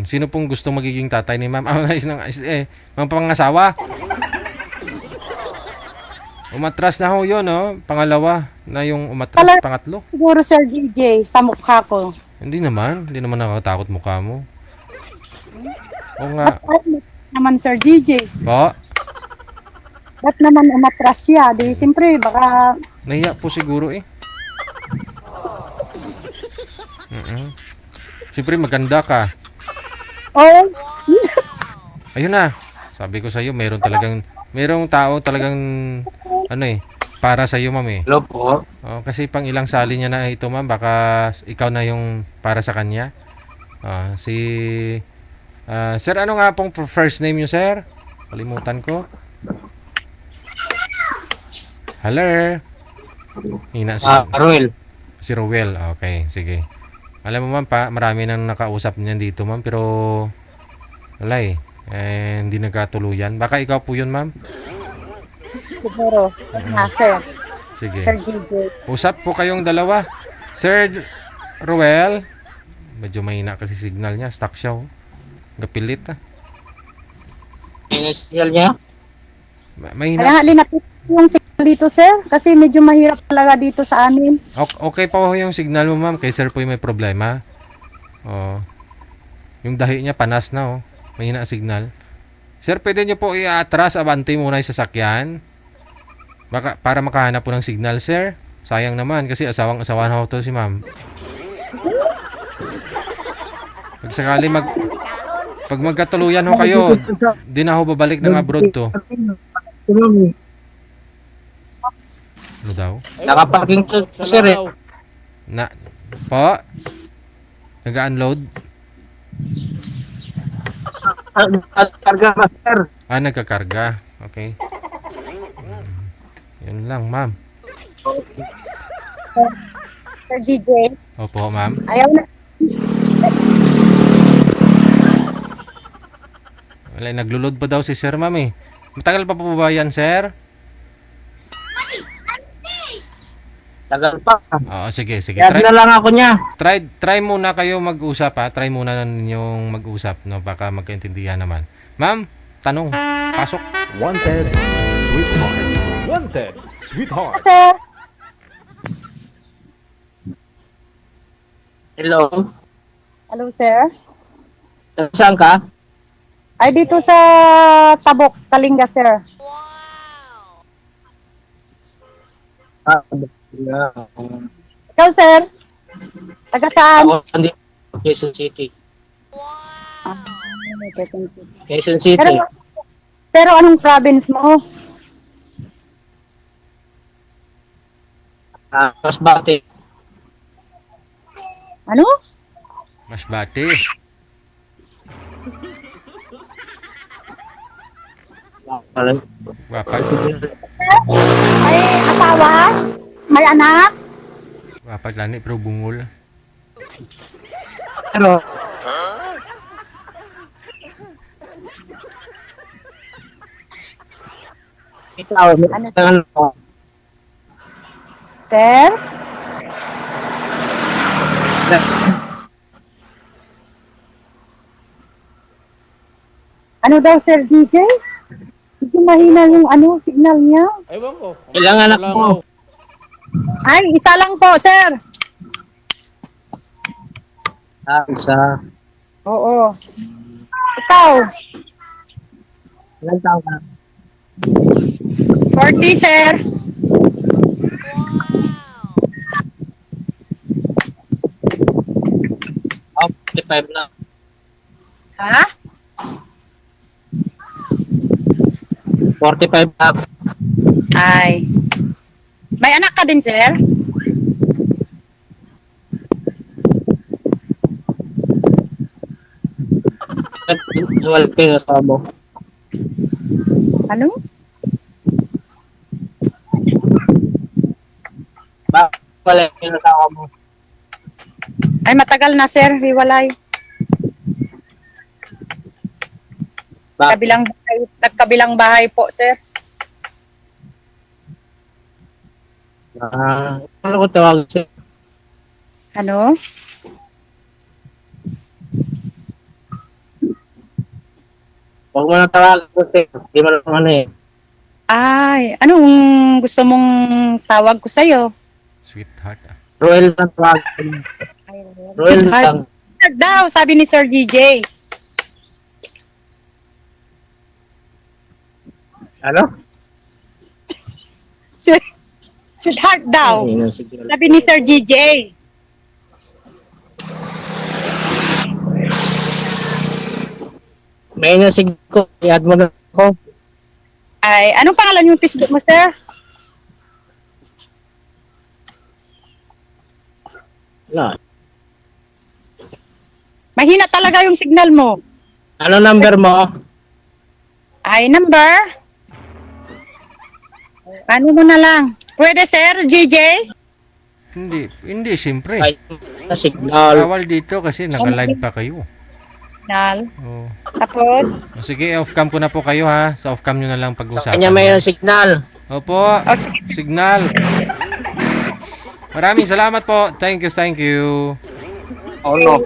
Sino pong gusto magiging tatay ni ma'am? Mga pangasawa. Umatras na ho yun, no? Pangalawa na yung umatras. Pangatlo. Siguro, Sir GJ, sa mukha ko. Hindi naman nakakatakot mukha mo. O nga. Ba't naman, Sir GJ? Po? Ba't naman umatras siya? Di, siyempre, baka... Nahiya po siguro eh. Siyempre maganda ka. Oh, Ayun na. Sabi ko sa iyo, merong tao talagang ano eh, para sa iyo, ma'am eh. Hello po. Oh, kasi pang ilang sali niya na ito, ma'am, baka ikaw na yung para sa kanya. Sir, ano nga pong first name niyo, sir? Kalimutan ko. Hello. Hina Ruel. Si Ruel. Okay, sige. Alam mo, ma'am, marami nang nakausap niyan dito, ma'am, pero wala eh. Hindi nagkatuluyan. Baka ikaw po yun, ma'am? siguro. Sir. Sige. Sir GJ. Usap po kayong dalawa. Sir Ruel. Medyo mahina kasi signal niya. Stuck siya, oh. Gapilit, ah. Initial niya? Mahina. Kaya nga, linapit yung signal dito, sir. Kasi medyo mahirap talaga dito sa amin. Okay pa ho yung signal mo, ma'am. Kay sir po yung may problema. Oh. Yung dahi niya panas na, oh. Mahina ang signal. Sir, pwede niyo po i-atras, abante muna yung sasakyan. Baka, para makahanap po ng signal, sir. Sayang naman kasi asawang-asawa na ho to si ma'am. Pag sakali pag magkatuluyan ho kayo, di na ho babalik ng abroad to. Ano daw? Nakaparking to, sir eh. Po? Nag-unload? Karga na, sir. Nagkakarga. Okay. Yun lang, ma'am. Sir GJ. Opo, ma'am. Ayaw na. Wala, naglulod pa daw si sir, ma'am eh. Matagal pa po ba yan, sir? Tagal pa. Oo, sige. Kaya na lang ako niya. Try muna kayo mag-usap, ha. Try muna ninyong mag-usap, no? Baka magkaintindihan naman. Ma'am, tanong. Pasok. Wanted, sweetheart. Wanted, sweetheart. Sir. Hello. Hello, sir. Saan ka? Ay, dito sa Tabok, Kalinga, sir. Ikaw, sir? Taga saan? Ako, nandito. Quezon City. Okay, thank you. Quezon City. Pero anong province mo? Masbate. Masbate. Ano? Wapat. Ay, asawa? May anak? Wapat lani, pero bungol. Pero, ikaw, ano? Sir? Ano daw, Sir DJ? DJ? medyo mahina yung signal niya. Ewan ko. Ilang anak mo? Ay, isa lang po, sir. Isa. Oo. Ikaw, Ilang taon ka? 40, sir. Oh, 55 na. Ha? 45 na. Ay. May anak ka din, sir? Wala kayo mo. Ano? Wala yung asawa mo. Ay, matagal na, sir. Hiwalay. Nagkabilang bahay po, sir. Ano ko tawag siya? Ano? Huwag mo na tawag ko siya. Di mo lang ano eh. Ay, anong gusto mong tawag ko sa'yo? Sweetheart. Royal na tawag. Royal lang. Sweetheart daw, sabi ni Sir GJ. Ano? Sweetheart daw, Ay, sige. sabi ni Sir GJ. May nasig ko. I-add mo na ako. Ay, anong pangalan yung Facebook mo, sir? Wala. Mahina talaga yung signal mo. Ano number mo? Ay, number? Ano mo na lang? Pwede, sir, GJ? Hindi, siyempre. Ay, na signal. Bawal dito kasi naka-live pa kayo. Signal. Oh. Tapos? Sige, off-cam ko na po kayo ha. Sa off-cam nyo na lang Sa pag-usapan. kanya may signal. Opo, signal. Maraming salamat po. Thank you. Oh no.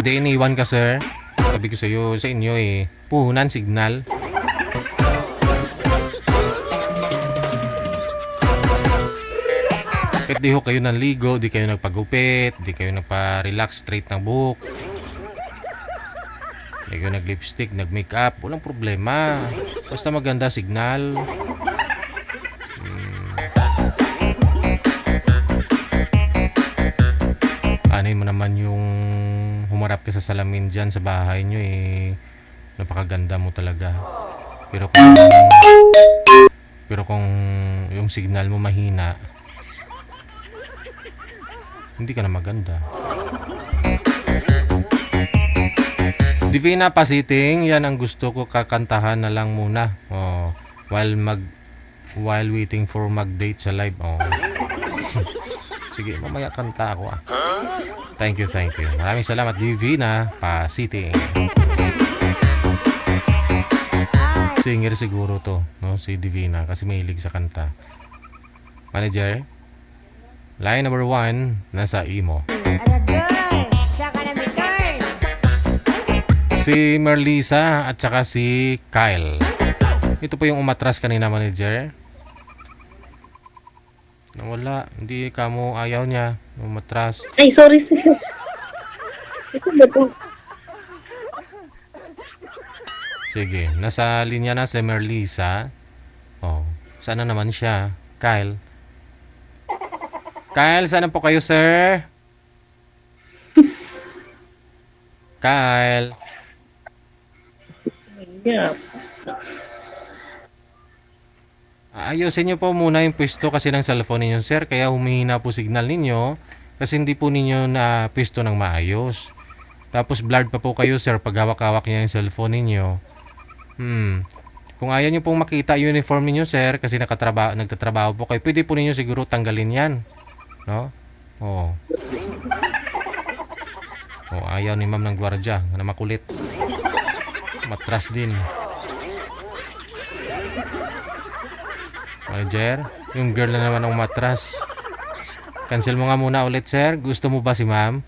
Hindi iniwan ka, sir. Sabi ko sa inyo eh. Puhunan, signal. Kahit di ho kayo nanligo, di kayo nagpagupit, di kayo nagpa-relax straight ng buhok. Di kayo nag-lipstick, nag-makeup, walang problema. Basta maganda signal. Anin mo naman yung humarap ka sa salamin dyan sa bahay nyo eh. Napakaganda mo talaga. Pero kung yung signal mo mahina, hindi ka na maganda. Divina Pasiting, yan ang gusto ko, kakantahan na lang muna. Oh, while waiting for mag-date sa live. Oh. Sige, mamaya kanta ako ah. Thank you. Maraming salamat, Divina Pasiting. Singer siguro to, no? Si Divina kasi mahilig sa kanta. Manager, line number 1 nasa imo. Si Merlisa at saka si Kyle. Ito po yung umatras kanina, manager. Wala, hindi kamo ayaw niya umatras. Ay, sorry sir. Ito ba ito? Sige, nasa linya na si Merlisa. Oh, sana naman siya. Kyle. Kyle, sana po kayo, sir? Kyle. Yeah. Ayusin niyo po muna yung pwesto kasi ng cellphone ninyo, sir. Kaya humihina po signal ninyo kasi hindi po ninyo na pwesto ng maayos. Tapos blurred pa po kayo, sir, pag hawak-hawak niya yung cellphone ninyo. Kung ayaw niyo pong makita yung uniform ninyo, sir, kasi nagtatrabaho po kayo, pwede po ninyo siguro tanggalin yan. No? Oo. Oh, ayaw ni ma'am ng gwardiya na makulit. Matras din. Manager, yung girl na naman ang matras. Cancel mo nga muna ulit, sir. Gusto mo ba si ma'am?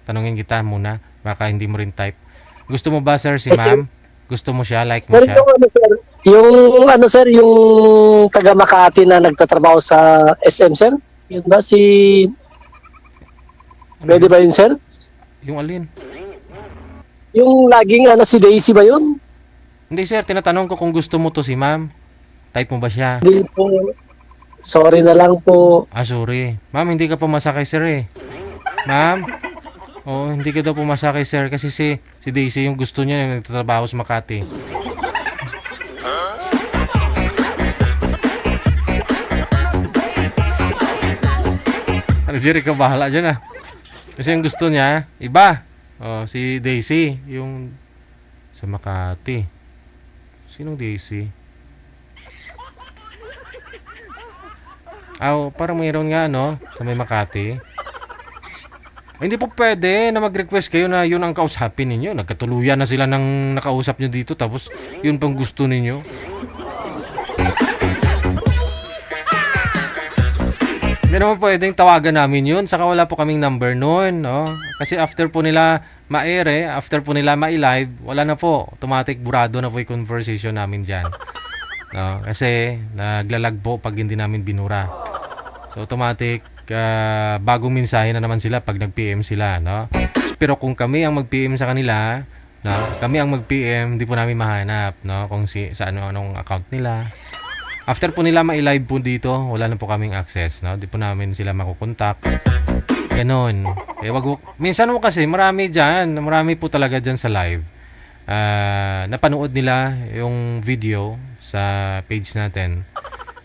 Tanungin kita muna. Baka hindi mo rin type. Gusto mo ba, sir, si Yes, ma'am? Gusto mo siya? Like mo Sir, siya? yung taga Makati na nagtatrabaho sa SM, sir? Yun ba si... Pwede ba yun, sir? Yung alin? Yung laging si Daisy ba yun? Hindi, sir. Tinatanong ko kung gusto mo to si ma'am. Type mo ba siya? Hindi po. Sorry na lang po. Ah, sorry. Ma'am, hindi ka pumasakay, sir, eh. Ma'am? Oo, hindi ka daw pumasakay, sir. Kasi si Daisy yung gusto niya yung nagtatrabaho sa Makati. Ano, Jerry, ka bahala dyan, ah. Kasi yung gusto niya, iba. Oh, si Daisy, yung sa Makati. Sinong Daisy? Parang mayroon nga, no? Sa may Makati. Hindi po pwede na mag-request kayo na yun ang kausapin ninyo. Nagkatuluyan na sila ng nakausap nyo dito, tapos yun pang gusto ninyo. Hindi naman pwedeng tawagan namin yun. Saka wala po kaming number noon, no? Kasi after po nila ma-air, after po nila ma-live, wala na po. Automatic burado na po yung conversation namin dyan. No? Kasi naglalag po pag hindi namin binura. So automatic, bagong mensahe na naman sila pag nag-PM sila, no? Pero kung kami ang mag-PM sa kanila, no? Kami ang mag-PM, hindi po namin mahanap, no? Kung sa anong account nila. After po nila ma-live po dito, wala na po kaming access, no? Di po namin sila makukontak. Ganon. Minsan mo kasi, marami po talaga dyan sa live. Napanood nila yung video sa page natin.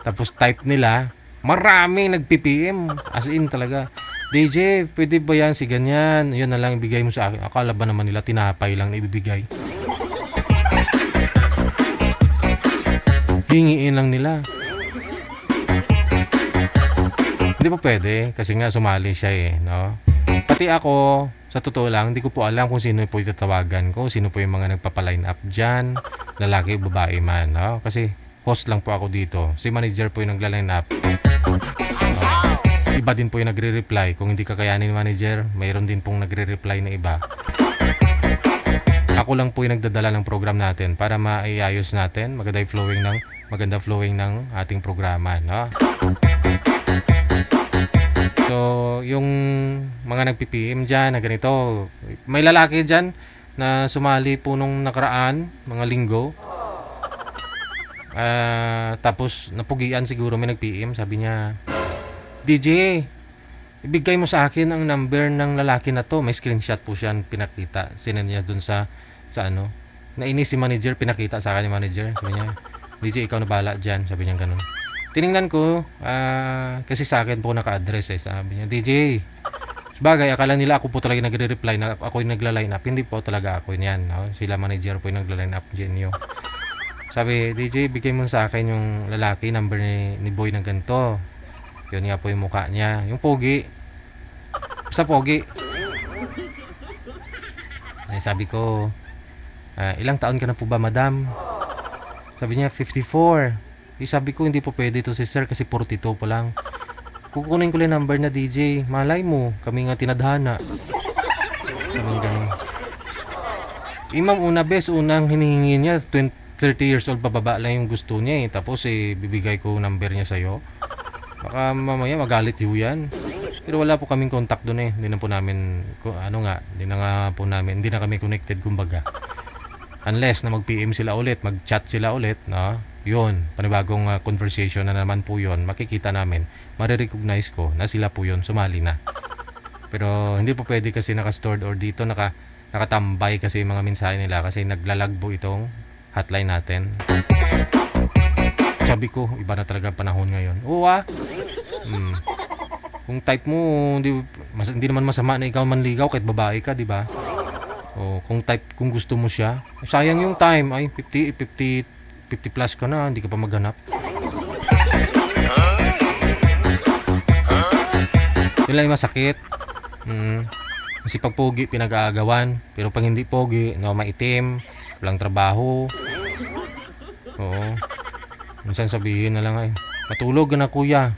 Tapos type nila, maraming nag-PPM. As in talaga, DJ, pwede ba yan si ganyan? Yun na lang ibigay mo sa akin. Akala ba naman nila tinapay lang na ibibigay? Hingiin lang nila. Hindi po pwede kasi nga sumali siya, eh, no? Pati ako, sa totoo lang, hindi ko po alam kung sino po itatawagan ko, sino po yung mga nagpapa-line up dyan, lalaki o babae man, no? Kasi host lang po ako dito. Si manager po yung nagla-line up. Iba din po yung nagre-reply. Kung hindi kakayanin ni manager, mayroon din pong nagre-reply na iba. Ako lang po yung nagdadala ng program natin para maiayos natin, maganda flowing ng ating programa, no? So, yung mga nag-PPM dyan na ganito, may lalaki dyan na sumali po nung nakaraan, mga linggo. Tapos napugian siguro, may nag-PM, sabi niya, DJ, ibigay mo sa akin ang number ng lalaki na to. May screenshot po siya pinakita. Sinend niya dun sa ano. Nainis si manager, pinakita sa akin ni manager. Sabi niya, DJ, ikaw na bahala dyan. Sabi niya ganun. Tiningnan ko, kasi sa akin po naka-address, eh. Sabi niya, DJ, sabagay, akala nila ako po talaga nagre-reply na ako yung nagla-line up. Hindi po talaga ako yan, no? Sila manager po yung nagla-line up dyan nyo. Sabi, DJ, bigay mo sa akin yung lalaki, number ni boy ng ganito. Yun nga po yung mukha niya. Yung pogi. Basta pogi. Sabi ko, ilang taon ka na po ba, madam? Sabi niya, 54. Sabi ko, hindi po pwede to si sir kasi 42 po lang. Kukunin ko lang number na DJ. Malay mo, kami nga tinadhana. Sabi niya ganun. Ma'am, unang hinihingi niya, 30 years old pababa lang yung gusto niya, eh. Tapos bibigay ko number niya sa'yo. Baka mamaya magalit yun yan. Pero wala po kaming contact doon, eh. Hindi na po namin, hindi na kami connected, kumbaga. Unless na mag-PM sila ulit, mag-chat sila ulit, no? Yun, panibagong conversation na naman po yun. Makikita namin, marirecognize ko na sila po yun, sumali na. Pero hindi po pwede kasi naka-stored or dito nakatambay kasi yung mga mensahe nila kasi naglalagbo itong hotline natin. Sabi ko, iba na talaga panahon ngayon. Oo, Kung type mo, hindi naman masama na ikaw manligaw kahit babae ka, di ba? O, kung gusto mo siya, sayang yung time. Ay, 50 plus ka na, hindi ka pa maghanap. Yun lang yung masakit. Kasi pag pogi, pinag-aagawan. Pero pag hindi pogi, maitim, walang trabaho. Oo. Minsan sabihin na lang, ay, matulog na kuya.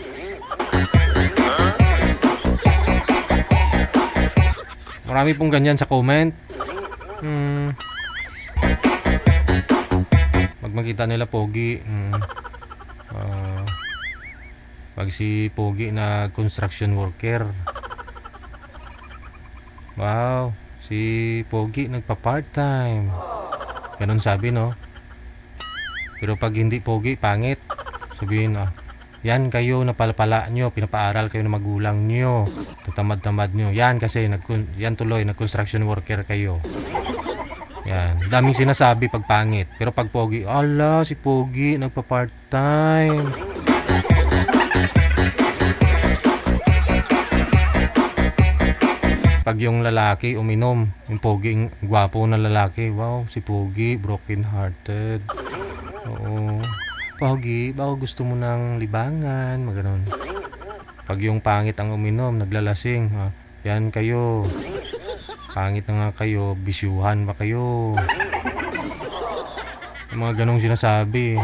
Marami pong ganyan sa comment. makita nila Pogi. Pag si Pogi na construction worker. Wow, si Pogi nagpa-part-time. Ganun sabi, no? Pero pag hindi Pogi, pangit. Sabihin, yan kayo napalpala nyo, pinapaaral kayo ng magulang nyo, tatamad-tamad nyo. Yan kasi, yan tuloy, nag-construction worker kayo. Yan, daming sinasabi pag pangit. Pero pag Pogi, ala, si Pogi nagpa-part-time. Pag yung lalaki uminom, yung Pogi, gwapo na lalaki, wow, si Pogi, broken hearted. Oo. Pogi, baka gusto mo ng libangan, maganon. Pag yung pangit ang uminom, naglalasing, yan kayo. Pangit na nga kayo, bisyuhan ba kayo? Yung mga ganong sinasabi.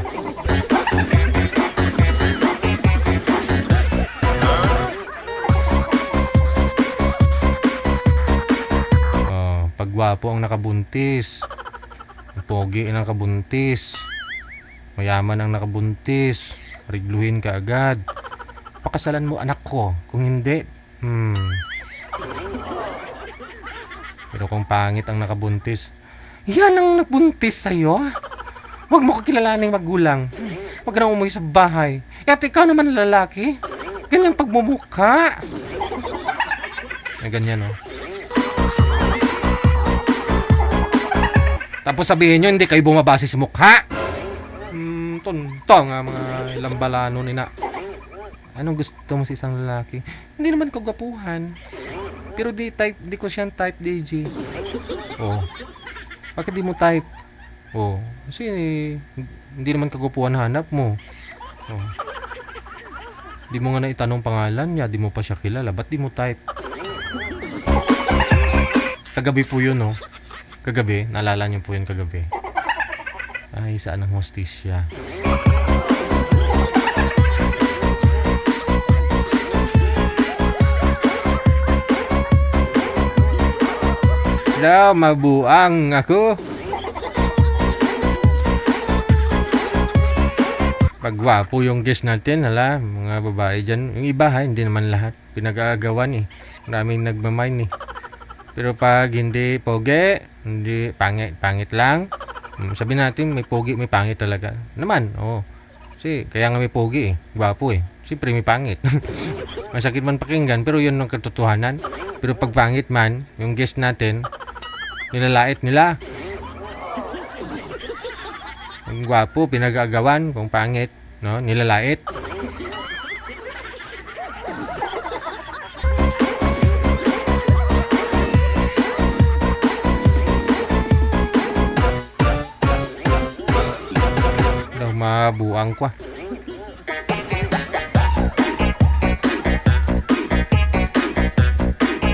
Pag gwapo ang nakabuntis, Pogi ang nakabuntis, mayaman ang nakabuntis, rigluhin ka agad. Pakasalan mo anak ko, kung hindi, Pero kung pangit ang nakabuntis, yan ang nagbuntis sa'yo. Huwag mo kakilalaning magulang. Huwag ka na umuwi sa bahay. At ikaw naman lalaki, ganyan pagmumukha. Ganyan, no? Tapos sabihin nyo, hindi kayo bumabase sa mukha. Tontong mga lambalano nina. Anong gusto mo sa isang lalaki? Hindi naman kagwapuhan. Pero di ko siyang type, DJ. Bakit di mo type? Kasi hindi naman kagwapuhan hanap mo. Di mo nga na itanong pangalan niya, di mo pa siya kilala. Ba't di mo type? Kagabi po yun, no? Kagabi, naalala niyo po yun kagabi. Ay, saan ang hostisya? Hello, mabuang ako. Pagwapo yung guest natin, mga babae dyan. Yung iba hindi naman lahat. Pinag-aagawan Maraming nagmamine Pero pag hindi pogi, hindi pangit lang. Sabi natin may pogi, may pangit talaga. Naman, Kasi kaya nga may pogi gwapo Siyempre may pangit. Masakit man pakinggan, pero yun ang katotohanan. Pero pag pangit man, yung guest natin, nilalait nila. Yung gwapo, pinag-aagawan. Kung pangit, no, nilalait. Mabuang ko.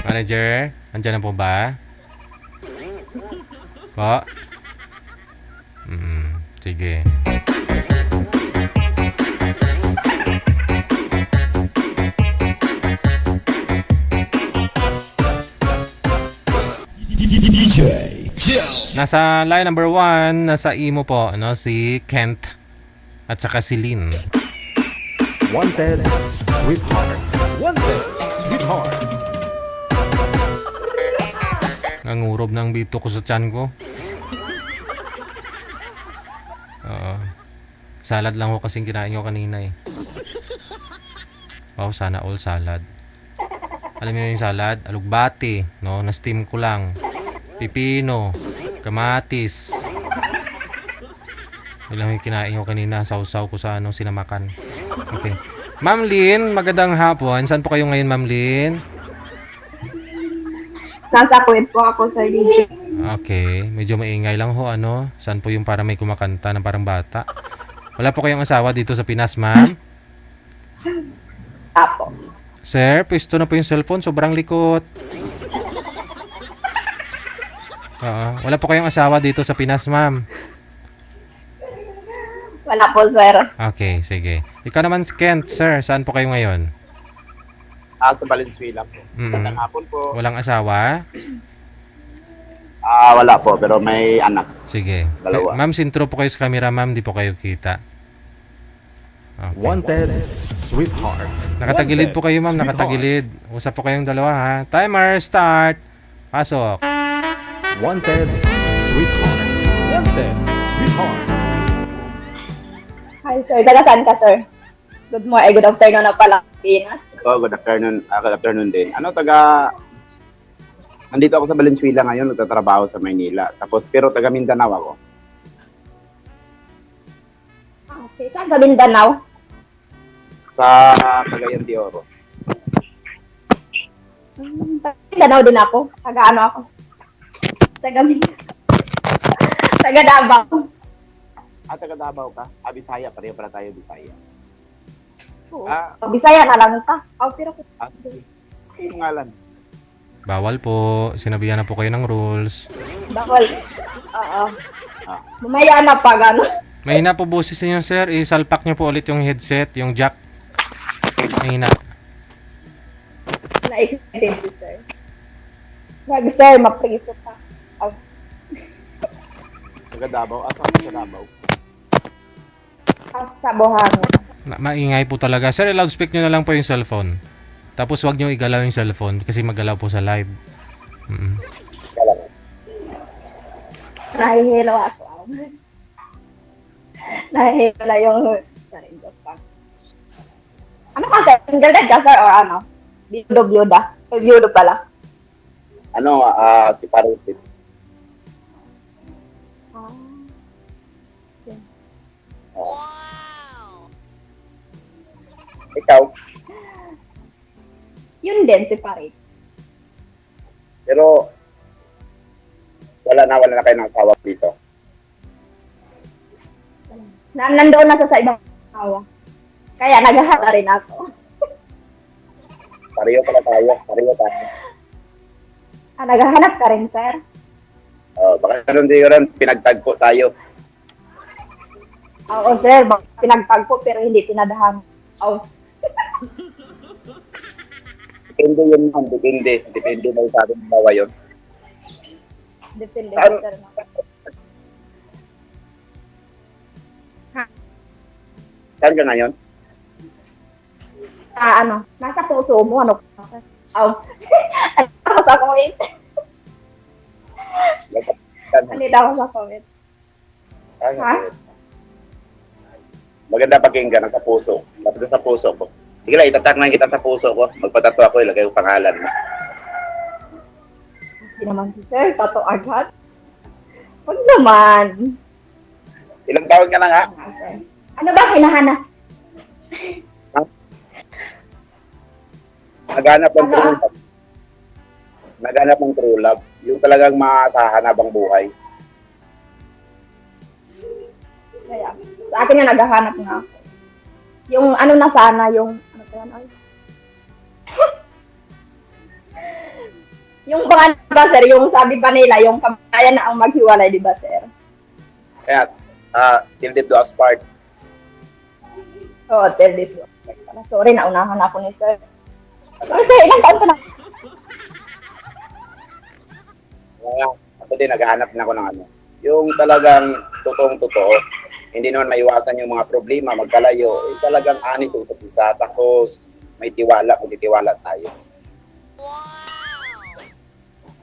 Manager, andyan na po ba? Po? Sige. Nasa line number 1, nasa imo po, si Kent at saka si Lynn. Wanted, sweetheart. Wanted, sweetheart. Nangurob ng bito ko sa tiyan ko. Salad lang ko kasing kinain ko kanina Wow, sana all salad. Alam niyo yung salad? Alugbati, no? Na-steam ko lang. Pipino, kamatis. Ilang yung kinain ko kanina, sausaw ko sa sinamakan. Okay. Ma'am Lynn, magandang hapon. Saan po kayo ngayon, Ma'am Lynn? Nasa kwet po ako sa DJ. Okay, medyo maingay lang ho, Saan po yung para may kumakanta na parang bata? Wala po kayong asawa dito sa Pinas, ma'am? Apo. Sir, pwesto na po yung cellphone, sobrang likot. Wala po kayong asawa dito sa Pinas, ma'am? Wala po, sir. Okay, sige. Ikaw naman, Kent, sir, saan po kayo ngayon? Sa Valenzuela po. Magandang hapon po. Walang asawa? Wala po, pero may anak. Sige. Dalawa. Ma'am, sintro po kayo sa camera, ma'am. Di po kayo kita. Okay. Wanted sweetheart. Nakatagilid po kayo, ma'am. Nakatagilid. Usap po kayong dalawa, ha? Timer, start. Pasok. Wanted sweetheart. Wanted sweetheart. Hi, sir. Taga saan ka, sir? Good morning. Good afternoon na pala. Pinas. Good afternoon din. Nandito ako sa Valenzuela ngayon, nagtatrabaho sa Maynila. Tapos, pero taga Mindanao ako. Okay. Saan ka, Mindanao? Sa Cagayan de Oro. Taga Mindanao din ako. Taga ano ako? Taga Mindanao. Taga Davao. Taga Davao ka? Bisaya. Pareho para tayo, Bisaya. Oo. Bisaya na lang ka. Pero Sino ngalan? Bawal po. Sinabihan na po kayo ng rules. bawal. Oo. Mamaya na pa, gano'n. Mahina po boses niyo, sir. Isalpak niyo po ulit yung headset, yung jack. Mahina. Na-excited si sir. Sabi, sir, mapriso pa. Taga Davao. Saan mo sa Davao? Sa Buhangin. Maingay po talaga. Sir, loudspeak nyo na lang po yung cellphone. Tapos wag nyo igalaw yung cellphone kasi magalaw po sa live. Nahihilo ako. Nahihilo na yung sarili pa. Ano ka, sir? Single dad ka, sir, or ano? Byuda. Byuda pala. Si Parutit. Ikaw? Yun din, si Parit. Pero, wala na kayo ng asawa dito. Nandoon na sa ibang asawa. Kaya naghahanap rin ako. Pareho pala tayo. Naghahanap ka rin, sir? Baka ganun din yun, pinagtagpo tayo. Oo, sir. Pinagtagpo pero hindi pinadahan. Depende yun, ma'am. Depende na yung sabi ng bawa yun. Depende, Saan? sir. Saan ka ngayon? Nasa puso mo, ano? Ano sa comment? Nandito ako sa comment. Ha? Maganda pakinggan sa puso. Lapit sa puso ko. Sige lang, itatak na kita sa puso ko. Magpatato ako, ilagay yung pangalan mo. Hindi naman si sir, tato agad. Huwag naman. Ilang taon ka na nga? Okay. Ano ba hinahanap? Naghanap ng true love. Yung talagang maasahan habang buhay. Kaya, sa akin nga naghahanap nga ako. Yung ano na sana, yung ano ba yan? Yung baka ba, sir, yung sabi pa nila, yung kamatayan na ang maghiwalay, di ba, sir? Kaya, till death do us part. Oo, tell this. Sorry, naunahan ako ni sir. Pero sir, ilang taon ka na? Kaya, ako din, naghahanap na ako ng ano. Yung talagang totoong-totoo. Hindi naman maiwasan yung mga problema, magkalayo. Talagang honest yung isa. Tapos, may tiwala, magtitiwala tayo.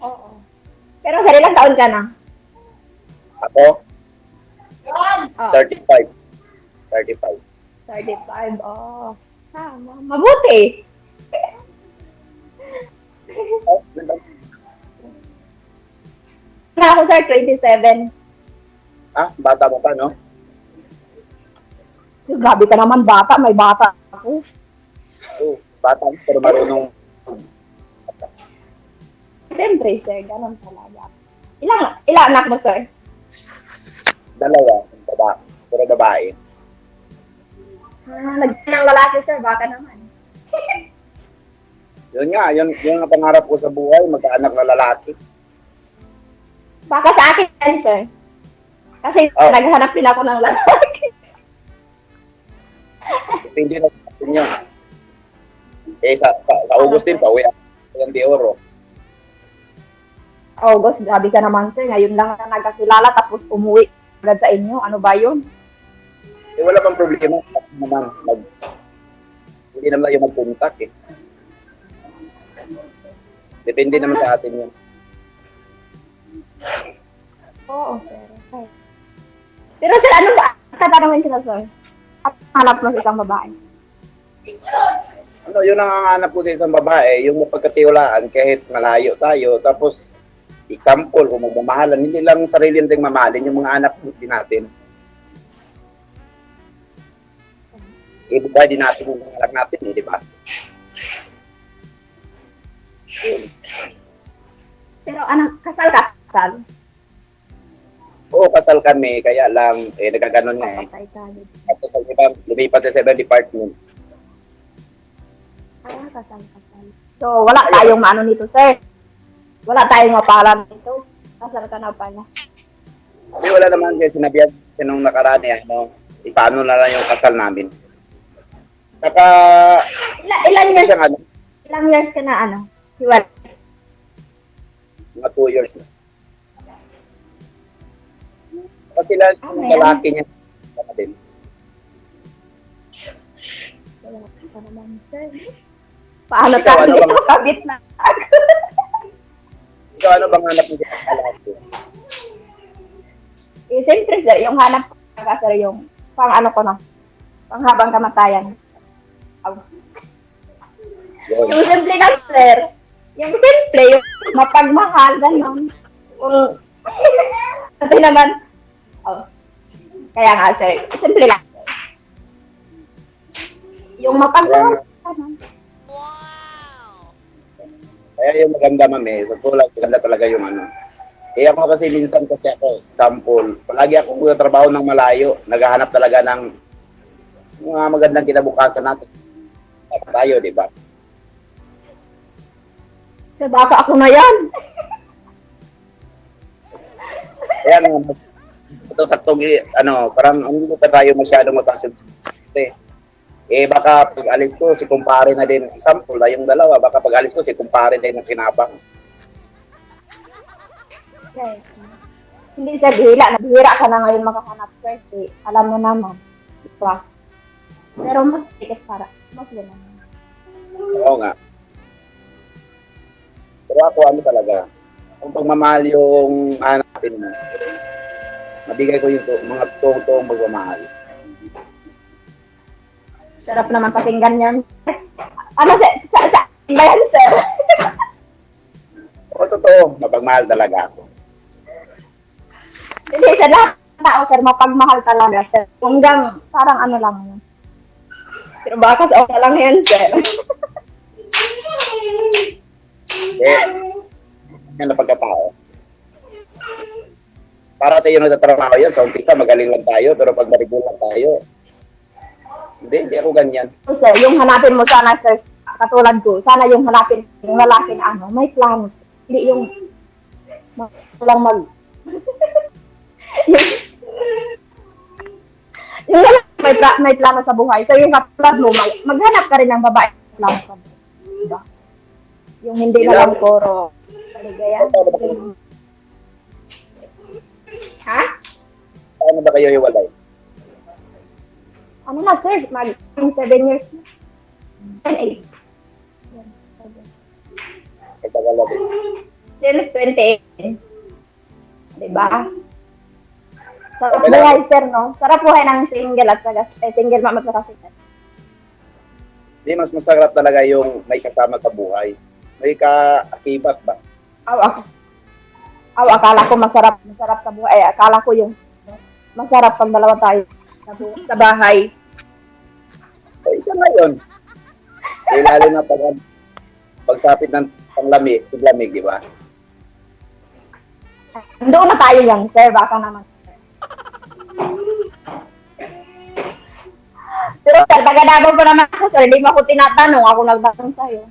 Oo. Pero sir, ilang taon ka na? Ako? Oh. 35. 35. 35, oh. Mabuti. Na ako, sir, 27. Bata mo pa, no? Grabe ka naman, bata. May bata ako. Bata, pero marunong. Siyempre, sir, ganun talaga. Ilang anak mo, sir? Dalawa. Pero babae. Nagsilang lalaki, sir. Baka naman. Yun nga, yun ang pangarap ko sa buhay, magkaanak na lalaki. Baka sa akin yan, sir. Kasi naghanap din ako ng lalaki. Hindi na natin yun. Sa Augustine pa, uwi ako ng de Oro. August, grabe ka naman sir. Ngayon lang na nagkakilala tapos umuwi agad sa inyo. Ano ba yun? Eh, wala bang problema. Hindi naman tayo mag-contact eh. Depende naman sa atin yun. Oo, sir. Okay. Pero sir, ano ba? Katanungin kita sir. At hanap mo sa isang babae. Ano, yun ang hanganap ko sa isang babae, yung mapagkatiwalaan kahit malayo tayo. Tapos, example, kung magmamahalan, hindi lang sarili nating mamahalin, yung mga anak din natin. Ibigay din natin yung mga anak natin, eh, di ba? Pero anong kasal ka? Kasal? Oo, kasal kami, kaya lang, nagkaganon nga eh. Patay tayo. Tapos, lumipat sa ibang department. Kasal. So, wala tayong maano nito, sir. Wala tayong mapalam nito. Kasal ka na pala. Hindi, wala naman kasi sinabihan kasi nung nakaraan eh, ipaano na lang yung kasal namin. Saka, Ilan years? siyang, Ilang years ka na ano? Hiwalay. mga 2 years na. Kasi sila yung lalaki niya. Din. Wala ka naman, sir. Paano Ikaw, tayo ano bang- ito? Kabit na. So, ano bang hanap mo sa lalaki? Siyempre, sir, yung hanap ko talaga, sir, yung pang ano ko na, pang habang kamatayan. Yun. Yung simple na, sir. Yung simple, yung mapagmahal, gano'n. Kung, kasi naman, kaya nga, sir, simple lang. Yung mapagmahal, gano'n. Kaya yung maganda, ma'am, sa tulad, maganda talaga yung ano. Ako kasi minsan kasi ako, example, palagi ako magtatrabaho ng malayo, naghahanap talaga ng mga magandang kinabukasan natin. Tayo, di ba? Sir, baka ako na yan. Kaya nga, mas ito saktong, parang hindi pa tayo masyadong mataas yung baka pag alis ko, si kumpare na din, example, yung dalawa, baka pag alis ko, si kumpare na din ang kinabang. Okay. Hindi sir, bihira ka na ngayon makahanap, sir. Alam mo naman. Diba? Pero mas tiket para. Mas ganun. Oo nga. Pero ako, talaga, kung pagmamahal yung hanapin mo, mabigay ko yung mga toong pagmamahal. Sarap naman pakinggan yan. Ano, sir? Ba yan, sir? Oo, totoo. Mapagmahal talaga ako. Hindi, sa lahat ng tao, sir, mapagmahal talaga, sir. Hanggang, parang ano lang yun. Pero baka sa okay lang yan, sir. Yan na pagkatao. Para tayo nagtatrabaho yan, sa umpisa magaling lang tayo, pero pag marigol lang tayo, hindi ako ganyan. So, sir, yung hanapin mo sana, sir, katulad ko, sana yung hanapin yung lalaki na ano, may plano. Hindi yung lang yung may plano sa buhay. So, yung katulad mo, maghanap ka rin ng babae may plano sa buhay. Diba? Yung hindi na lang puro maligaya. Ha? Paano ba kayo hiwalay? Ano na, sir? Mag 7 years na. 10, 8. Nagtagal na din. Since 2018. Diba? Sarap buhay, sir, no? Sarap buhay ng single at single mama at single. Hindi, mas masarap talaga yung may kasama sa buhay. May kaakibat ba? Akala ko masarap sa buhay. Akala ko yung masarap pag dalawa tayo sa bahay. Isa na yun. Lalo na pagsapit ng panglamig, di ba? Doon na tayo yan, sir. Baka naman. Pero sir, taga-Davao pa naman ako, sir. Hindi mo ako tinatanong. Ako nagtanong sa'yo.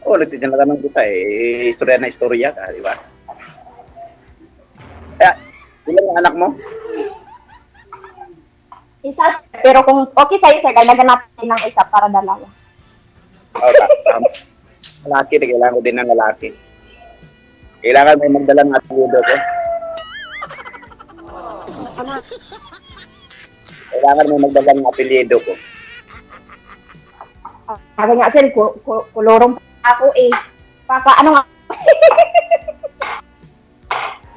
Oo, nagtitinatanong kita istorya na istorya ka, di ba? Kaya, ilan ang anak mo? Isa, pero kung okay sa'yo, sir, dagdagan natin ng isa para dalawa. Oo, lalaki, kailangan ko din ng lalaki. Kailangan may magdala ng apelyido ko. Kailangan may magdala ng apelyido ko. Sabi nga sir, kulorong pa ako eh. Paka ano nga?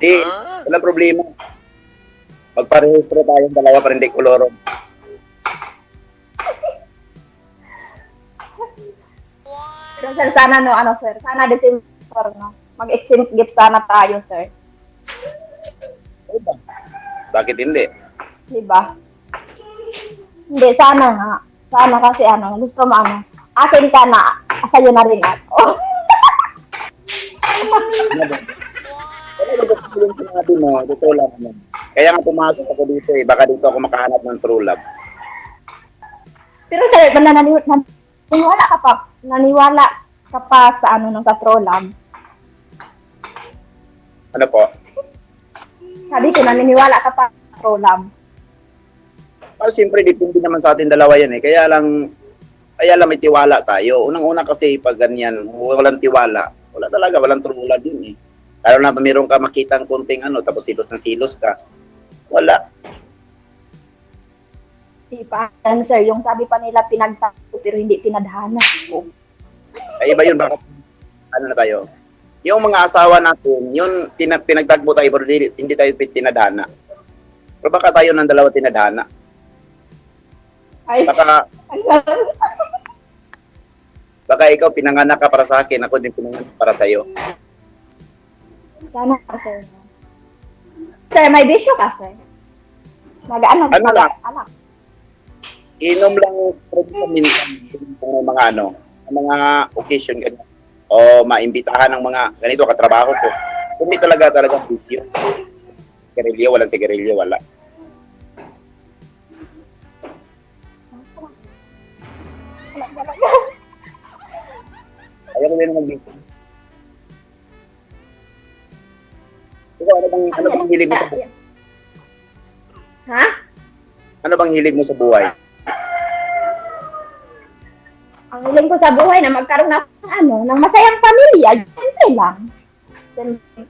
Di, wala problema. Magparehistro tayong dalawa para hindi kolorong. Pero sir, sana no, ano sir, sana December no. Mag-exchange gift sana tayo sir. Bakit hindi? Diba? Hindi, sana nga. Sana kasi ano, gusto mo ano. Akin ka na, sa'yo na rin ako. Wala ba yung sinabi mo? Totoo lang naman. Kaya nga pumasok ako dito eh. Baka dito ako makahanap ng true love. Pero sir, naniwala ka pa sa ano ng katrolam. Ano po? Sabi ko, naniniwala ka pa sa katrolam. Oh, siyempre, depende naman sa atin dalawa yan eh. Kaya lang may tiwala tayo. Unang-una kasi pag ganyan, walang tiwala. Wala talaga, walang true love yun eh. Lalo na mayroon ka makitang kunting ano, tapos silos ng silos ka. Wala. Diba? Yan sir, yung sabi pa nila pinagtago pero hindi pinadhana. Ay, iba yun. Bakit? Ano na tayo? Yung mga asawa natin, yun pinagtagpo tayo pero hindi tayo tinadhana. Pero baka tayo ng dalawa tinadhana. Ay, baka ikaw pinanganak ka para sa akin, ako din pinanganak para sa iyo. sana ka sir. Sir, may bisyo ka sir. Mag-ano? Ano lang? Anak. Inom lang minsan kung may mga ano, mga occasion ganyan. O maimbitahan ng mga ganito katrabaho ko. Hindi talaga bisyo. Sigarilyo, walang sigarilyo, wala. Ayaw ko din mag-bisyo. Ikaw, ano bang hilig mo sa buhay? Ha? Ano bang hilig mo sa buhay? Ang hiling ko sa buhay na magkaroon ng masayang pamilya, simple lang.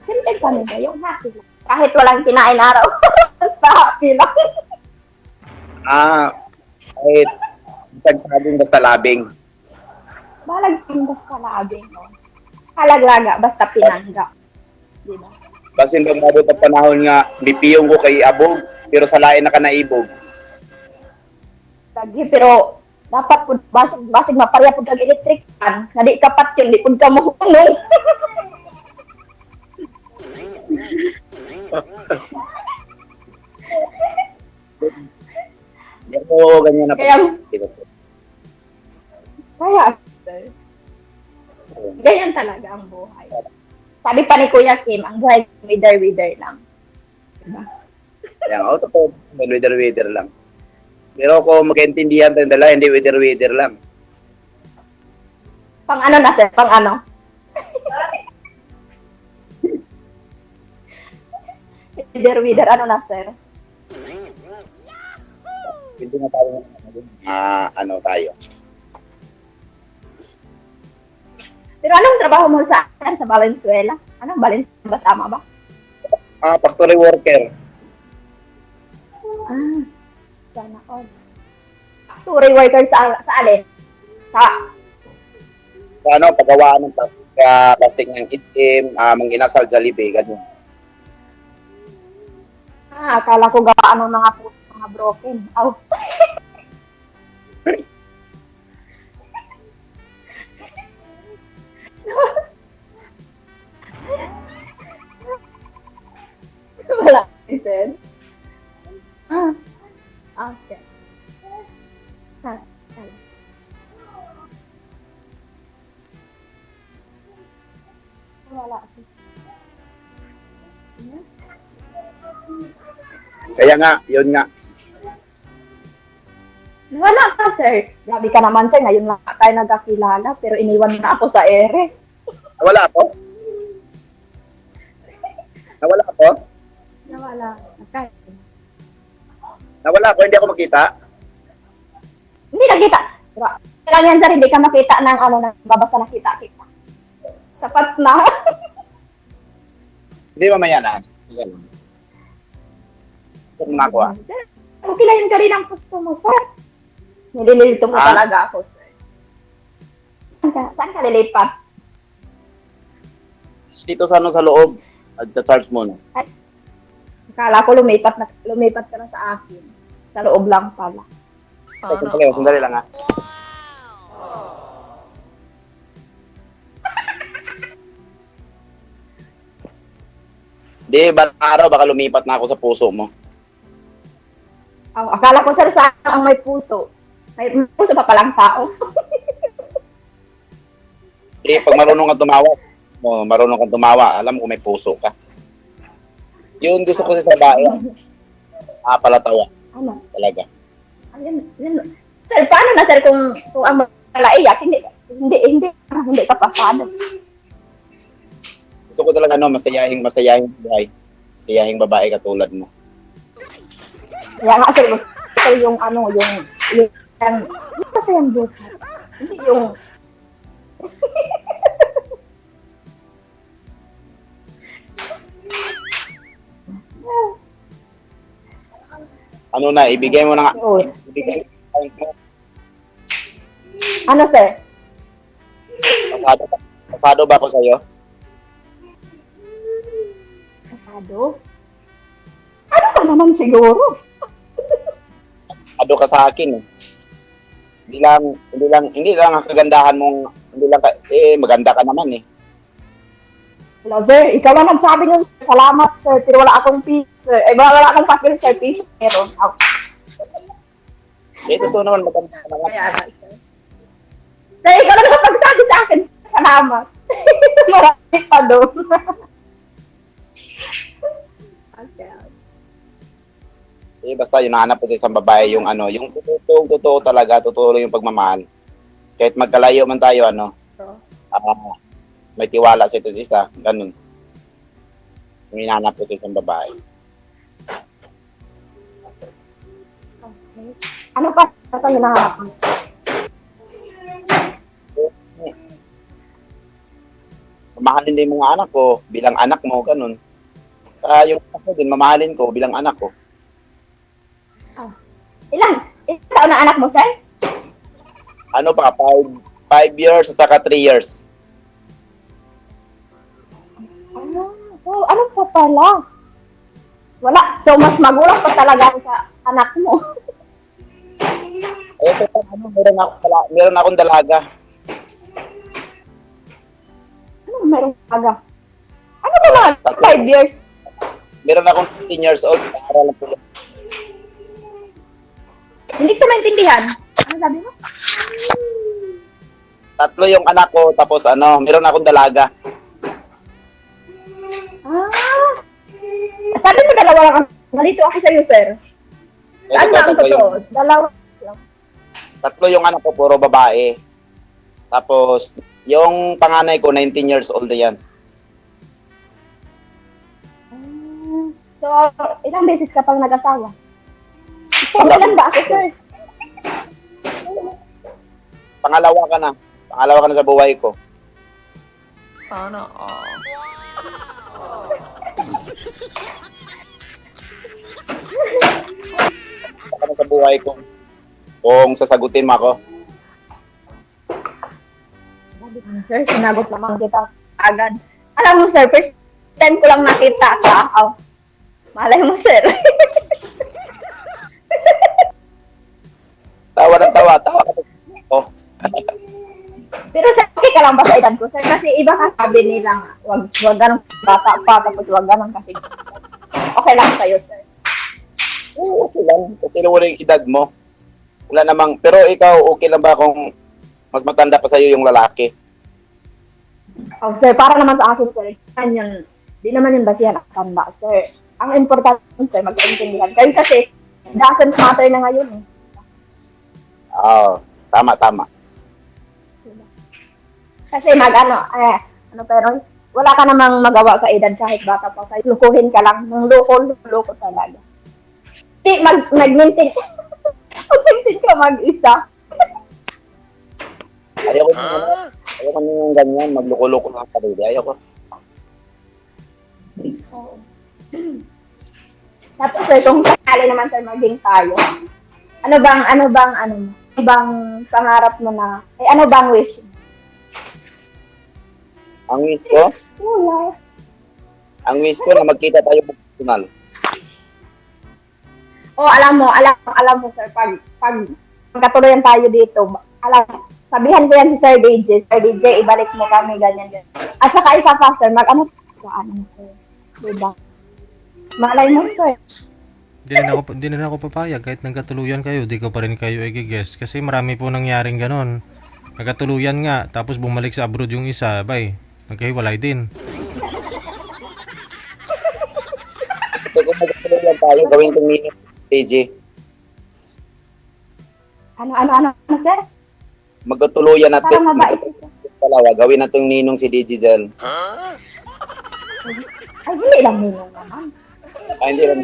Simple pamilya, yung happy lang. Kahit walang kinain araw, basta happy lang. Kahit sagsaging basta labing. Balagting basta labing. No? Halaglaga, basta pinangga. Diba? Kasi nung mabot ang panahon nga, lipiyong ko kay Abog, pero sa lain na ka naibog. Lagi, pero dapat po, basig maparya po kag electric fan, na di kapat yun, di po ka mahulong. Oo, ganyan na po. Kaya, ganyan talaga ang buhay. Sabi pa ni Kuya Kim, ang buhay wither lang. Diba? Kaya nga, totoo, wither lang. Pero kung magkaintindihan tayong dala, hindi wither lang. Pang ano na sir? Pang ano? Wither, ano na sir? Hindi na tayo, ano tayo. Pero anong trabaho mo sa Valenzuela? Anong Valenzuela ba? Tama ba? Factory worker. Sana all. Factory worker sa alin? Sa Ano, paggawaan ng plastic ng SM, manginasal sa libe, ganyan. akala ko gawaan ng mga puso, mga broken. Aw. Wala, Ethan. Okay. Wala. Kaya nga, yun nga. Wala ka, sir. Grabe ka naman, sir. Ngayon lang tayo nagkakilala, pero iniwan na ako sa ere. Nawala ako? Nawala ako? Nawala. Okay. Nawala ako, hindi ako makita. Hindi nakita. Kailangan yan, sir, hindi ka makita ng ano, ng babasa nakita kita. Sapat na. Hindi mamaya na. Ganun. Gusto ko nakuha. Sir, okay lang yun ka rin ang gusto mo, sir. Nililito mo talaga ako, sir. Saan ka lilipat? Dito sa ano sa loob. At charge mo na. Akala ko lumipat ka na sa akin. Sa loob lang pala. Sandali lang ha. Di, balang araw baka lumipat na ako sa puso mo. Oh, akala ko, sir, saan ang may puso? May puso pa palang tao. Di, pag marunong kang tumawa, alam ko may puso ka. Yun gusto ko sa babae. Palatawa. Ano? Talaga. Ayun. Sir, paano na, sir, kung ang malaiyak, hindi ka pasado. Gusto ko talaga masayahing buhay. Masayahing babae katulad mo. Kaya nga, sir, gusto yung masayang buhay. Hindi yung... Ano na, ibigay mo na nga. Ibigay mo. Ano, sir? Pasado ba ako sa'yo? Pasado? Ano ka naman siguro? Pasado ka sa akin. Hindi lang ang kagandahan mong, maganda ka naman eh. Hello, sir. Ikaw lang nagsabi nyo, salamat, sir. Pero wala akong piso, sir. Wala akong papel, sir. Piso, meron. Totoo naman, maganda ka naman. Sir, ikaw lang nagsabi sa akin, salamat. Marami pa doon. Basta yung nahanap ko sa isang babae, yung totoo talaga, totoo yung pagmamahal. Kahit magkalayo man tayo, may tiwala sa isa't isa, ganun. Yung hinahanap ko sa isang babae. Okay. Ano pa sa hinahanap mo? Mamahalin din mga anak ko bilang anak mo, ganun. Yung ako din, mamahalin ko bilang anak ko. Ilang taon na anak mo, sir? 5 years at saka 3 years. Ano pa pala? Wala. So, mas magulang pa talaga sa anak mo. Ito pa, meron akong dalaga. Ano meron talaga? Ano ba naman? 5 years? Meron akong 15 years old. Aral po. Hindi ko maintindihan. Ano sabi mo? 3 yung anak ko, tapos meron akong dalaga. Sabi mo dalawa lang. Nalito ako sa'yo, sir. Ano ang totoo? Dalawa lang. 3 yung anak ko, puro babae. Tapos, yung panganay ko, 19 years old na yan. So, ilang beses ka pang nag-asawa? Ilan ba ako, sir? Pangalawa ka na sa buhay ko. Sana all. Ka na sa buhay ko. Kung sasagutin mo ako. Sir, sinagot naman kita agad. Alam mo, sir, first time ko lang nakita ka. Malay mo, sir. Tawa ng tawa ka pa sa ako. Pero sir, okay ka lang ba sa edad ko, sir? Kasi iba ka sabi nilang, wag ganun bata pa, tapos wag ganun kasi. Okay lang sa'yo, sir. Oo, okay lang. Okay lang wala yung edad mo. Wala namang, pero ikaw, okay lang ba kung mas matanda pa sa'yo yung lalaki? Oh, sir, para naman sa akin, sir, di naman yung basihan ang tanda, sir. Ang importante, sir, magkaintindihan. Kayo kasi, doesn't matter na ngayon, eh. Oo, tama. Kasi pero wala ka namang magawa sa edad kahit bata pa. Kahit lukuhin ka lang. Nung loko talaga. Hindi, mag-maintain. Mag-maintain ka mag-isa. Ayoko nung ganyan, magluko-luko lang sa sarili. Ayoko. Oo. Tapos sir, kung sakali naman sir maging tayo, ano bang pangarap mo na, ano bang wish mo? Ang wish ko, Wala. na magkita tayo personal. Oh, alam mo sir, pag magkatuloyan tayo dito, sabihan ko yan si Sir DJ, ibalik mo kami, ganyan. At saka isa pa, sir, sir, diba? Malay mo, sir. Hindi na ako papayag kahit nagkatuluyan kayo, di ko pa rin kayo i-guest kasi marami po nangyaring ganon. Nagkatuluyan nga, tapos bumalik sa abroad yung isa, bay, nagkahiwalay din. So, kung magkatuluyan tayo, gawin itong meeting, DJ. Ano, sir? Magkatuluyan natin. Parang mabait. Dalawa, gawin natin ninong si DJ Zel. Ay, hindi lang ninong naman. Hindi lang.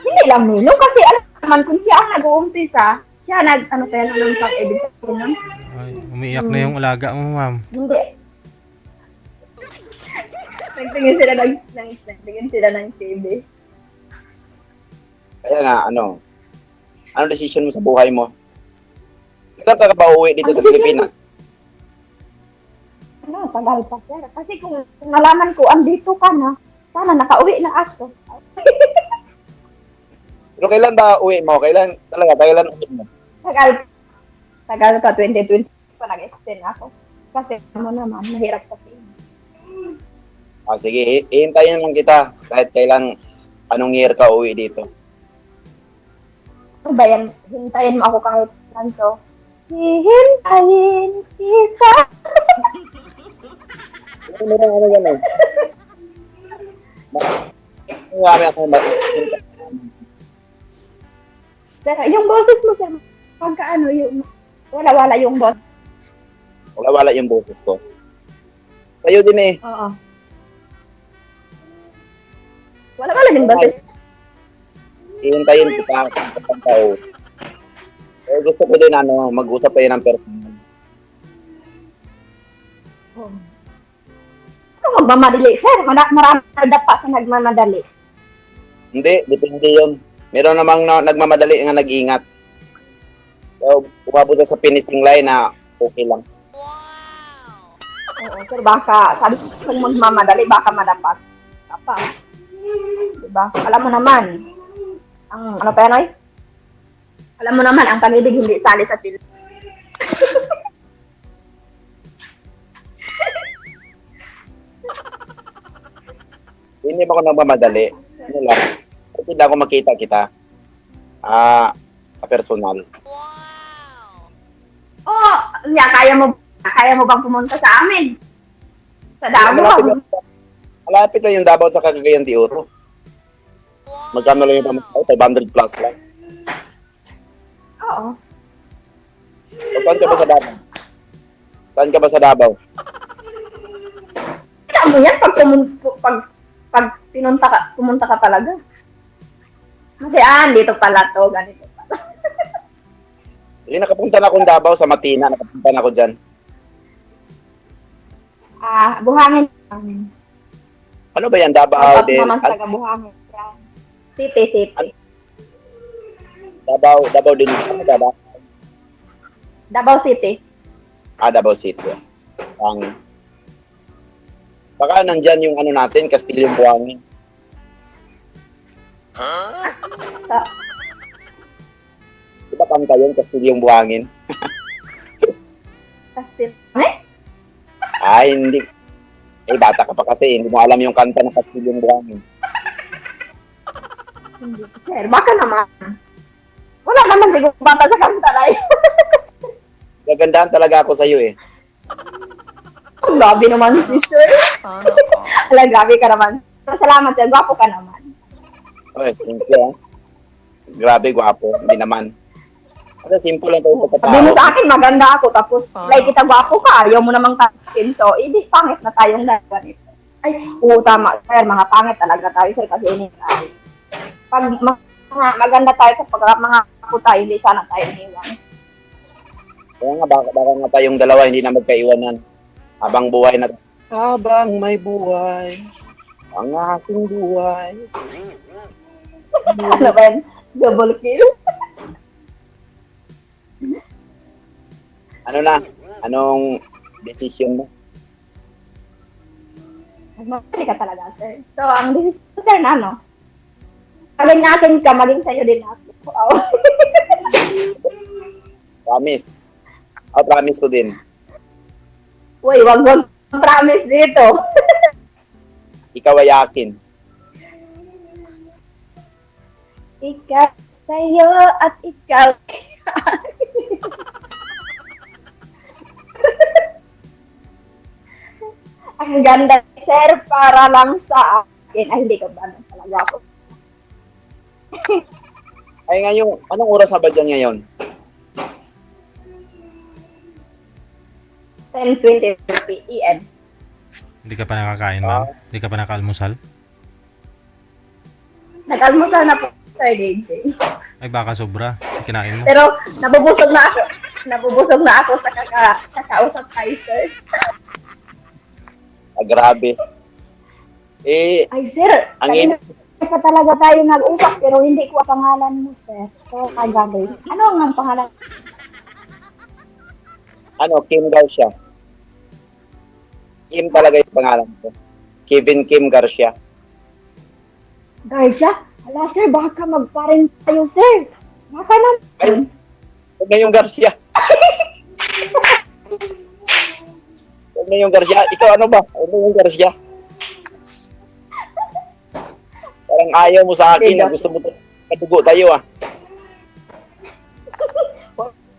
Hindi lang ninong kasi alam naman kung siya ang nag-uumpisa, siya ng pang-edit ko nun. Ay, umiiyak na yung alaga mo, ma'am. Hindi. Nagtingin sila ng TV. Kaya nga, ano decision mo sa buhay mo? Kailan ka ba uuwi dito sa Pilipinas? Tagal pa, sir. Kasi kung nalaman ko, andito ka na, sana nakauwi na ako. Pero kailan ba uwi mo? Kailan uwi mo? Tagal ka, 2020 pa nag-extend ako. Kasi mo naman, mahirap kasi. Sige, ihintayin lang kita kahit kailan, anong year ka uwi dito. Ano ba yan? Hintayin mo ako kahit kanto. Hihintayin kita. Ano yan eh? Marami ako Pero yung boses mo, sir, pagka yung wala-wala yung boses. Wala yung boses ko. Sa'yo din eh. Oo. Wala-wala yung boses. Ihintayin kita kapag tao. Gusto ko din mag-usap tayo ng personal. Ano magmamadali, sir? Marami na dapa sa nagmamadali. Hindi, depende yun. Meron namang nagmamadali nga nag-ingat. So, umabot sa finishing line na okay lang. Oo, sir, baka, sabi ko kung magmamadali, baka madapat. Tapa. Diba? Alam mo naman, ano pa yan, oy? Alam mo naman, ang pag-ibig hindi sali sa chill. Hindi ba ako nagmamadali? Ano lang? Hindi ako makita kita. Sa personal. Oo, kaya mo bang pumunta sa amin? Sa Davao? Malapit lang yung Davao sa Cagayan de Oro. Magkano lang yung pamasahe? 500 plus lang. Oo. Saan ka ba sa Davao? Saan ka ba sa Davao? Kaya mo yan pag pumunta ka talaga. Kasi dito pala to, ganito pala. Nakapunta na akong Davao sa Matina. Nakapunta na ako dyan. Buhangin. Ano ba yan? Davao din? Naman taga Buhangin. City. Davao din. Ano Davao? Davao City. Davao City. Baka nandyan yung natin, Castilyong Buhangin. Diba kanta yun, Castilyong Buhangin? Hindi. Bata ka pa kasi, hindi mo alam yung kanta ng Castilyong Buhangin. Hindi, sir. Baka naman. Wala naman siguro bata sa kanta na yun. Gagandahan talaga ako sa'yo eh. Grabe naman, sister. Grabe ka naman. Salamat, sir. Gwapo ka naman. Okay, thank you. Grabe, gwapo. Hindi naman. Kasi simple lang tayo sa Sabi mo tao. sa akin, maganda ako. Tapos, like kita gwapo ka. Ayaw mo namang takin. So, di pangit na tayong dalawa nito. Ay, tama. Sir, mga pangit talaga tayo, sir. Kasi ini tayo. Pag maganda tayo sa mga ako tayo, hindi sana tayo iniwan. Kaya nga, baka nga tayong dalawa hindi na magkaiwanan. Habang buhay na. Habang may buhay. Ang aking buhay. Ano ba yan? Double kill? Ano na? Anong decision mo? Magmamali ka talaga, sir. So, ang decision, sir, na, no? Maging akin ka, maging sa'yo din ako. Wow. Promise. Promise ko din. Uy, wag mo promise dito. Ikaw ay akin. Ikaw sa'yo at ikaw. Ang ganda, sir, para lang sa akin. Ay, hindi ka ba talaga ako? Ay ngayon, anong oras na ba dyan ngayon? 10:20 p.m. Hindi ka pa nakakain, ma'am? Hindi ka pa nakaalmusal? Nag-almusal na po, Sir DJ. Ay, baka sobra. Kinain mo. Pero nabubusog na ako. Nabubusog na ako sa kakausap tayo, sir. Grabe. Ay, sir, kanina pa talaga tayo nag-usap pero hindi ko ang pangalan mo, sir. So, kagabi. Ano ang pangalan? Kim Garcia. Kim talaga yung pangalan ko. Kevin Kim Garcia. Garcia? Hala, sir, baka magparin tayo, sir. Baka naman. Ay, huwag na yung Garcia. Huwag na yung Garcia. Ikaw ano ba? Huwag na yung Garcia. Parang ayaw mo sa akin. Gusto mo kadugo tayo ah.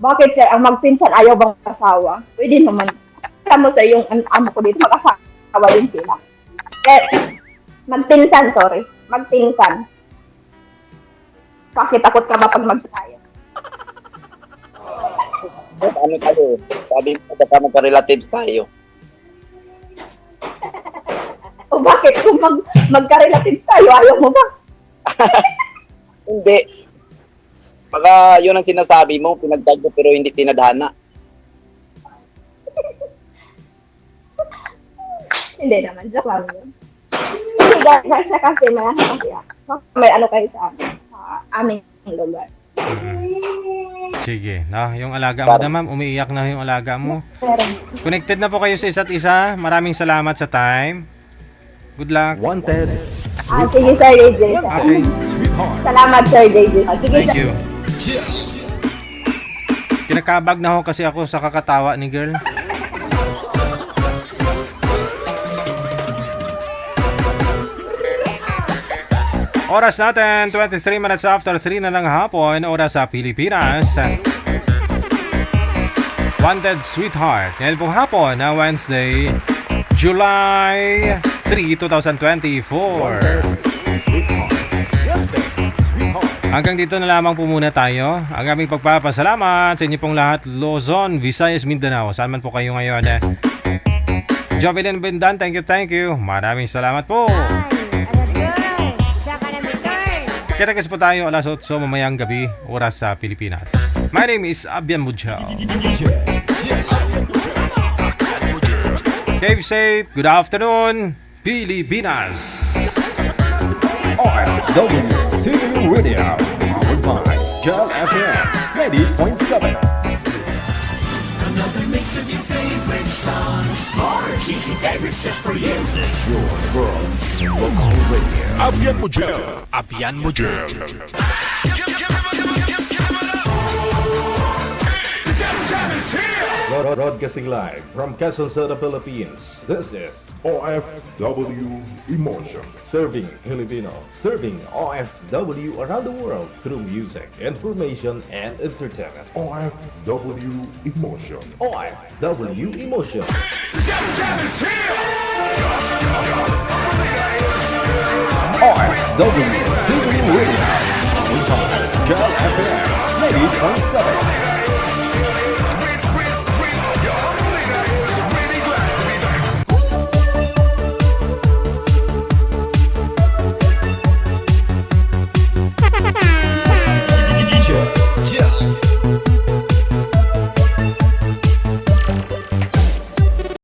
Bakit, sir? Ang magpinsan ayaw bang asawa? Pwede naman. Alam mo, sir, yung amo ko dito, mag-asawa din sila. Magpinsan, sorry. Magpinsan. Bakit takot ka ba pag mag-tayo? Ano tayo? Sabi mo, baka magka-relatives tayo. O bakit? Kung magka-relatives tayo, ayaw mo ba? Hindi. Baka yun ang sinasabi mo, pinagtagpo pero hindi tinadhana. Hindi naman, joke lang yun. Hindi, guys, na kasi may ano kayo sa aming lugar. Sige. Yung alaga mo na, ma'am. Umiiyak na yung alaga mo. Connected na po kayo sa isa't isa. Maraming salamat sa time. Good luck. Wanted. Sige, Sir JJ. Okay. Salamat, Sir JJ. Sige, Thank you. Kinakabag na ho kasi ako sa kakatawa ni girl. Oras natin, 23 minutes after 3 na ng hapon, oras sa Pilipinas. Wanted Sweetheart. Ngayon pong hapon na Wednesday, July 3, 2024. Hanggang dito na lamang po muna tayo. Ang aming pagpapasalamat sa inyo pong lahat, Luzon, Visayas, Mindanao. Saan man po kayo ngayon. Jovelyn Bendan, thank you. Maraming salamat po. Kita-kits po tayo alas 8 mamayang gabi, oras sa Pilipinas. My name is Abian Mujao. Keep safe. Good afternoon, Pilipinas. OFW TV Radio, powered by Gel FM 90.7. Another mix of your favorite songs. More cheesy favorites just for you. This is your world local radio. Abian Mujel. Abian Mujel. Broadcasting live from Quezon City, Philippines. This is OFW Emotion. Serving Filipino, serving OFW around the world through music, information, and entertainment. OFW Emotion. OFW Emotion. OFW TV Radio. Gel FM 90.7.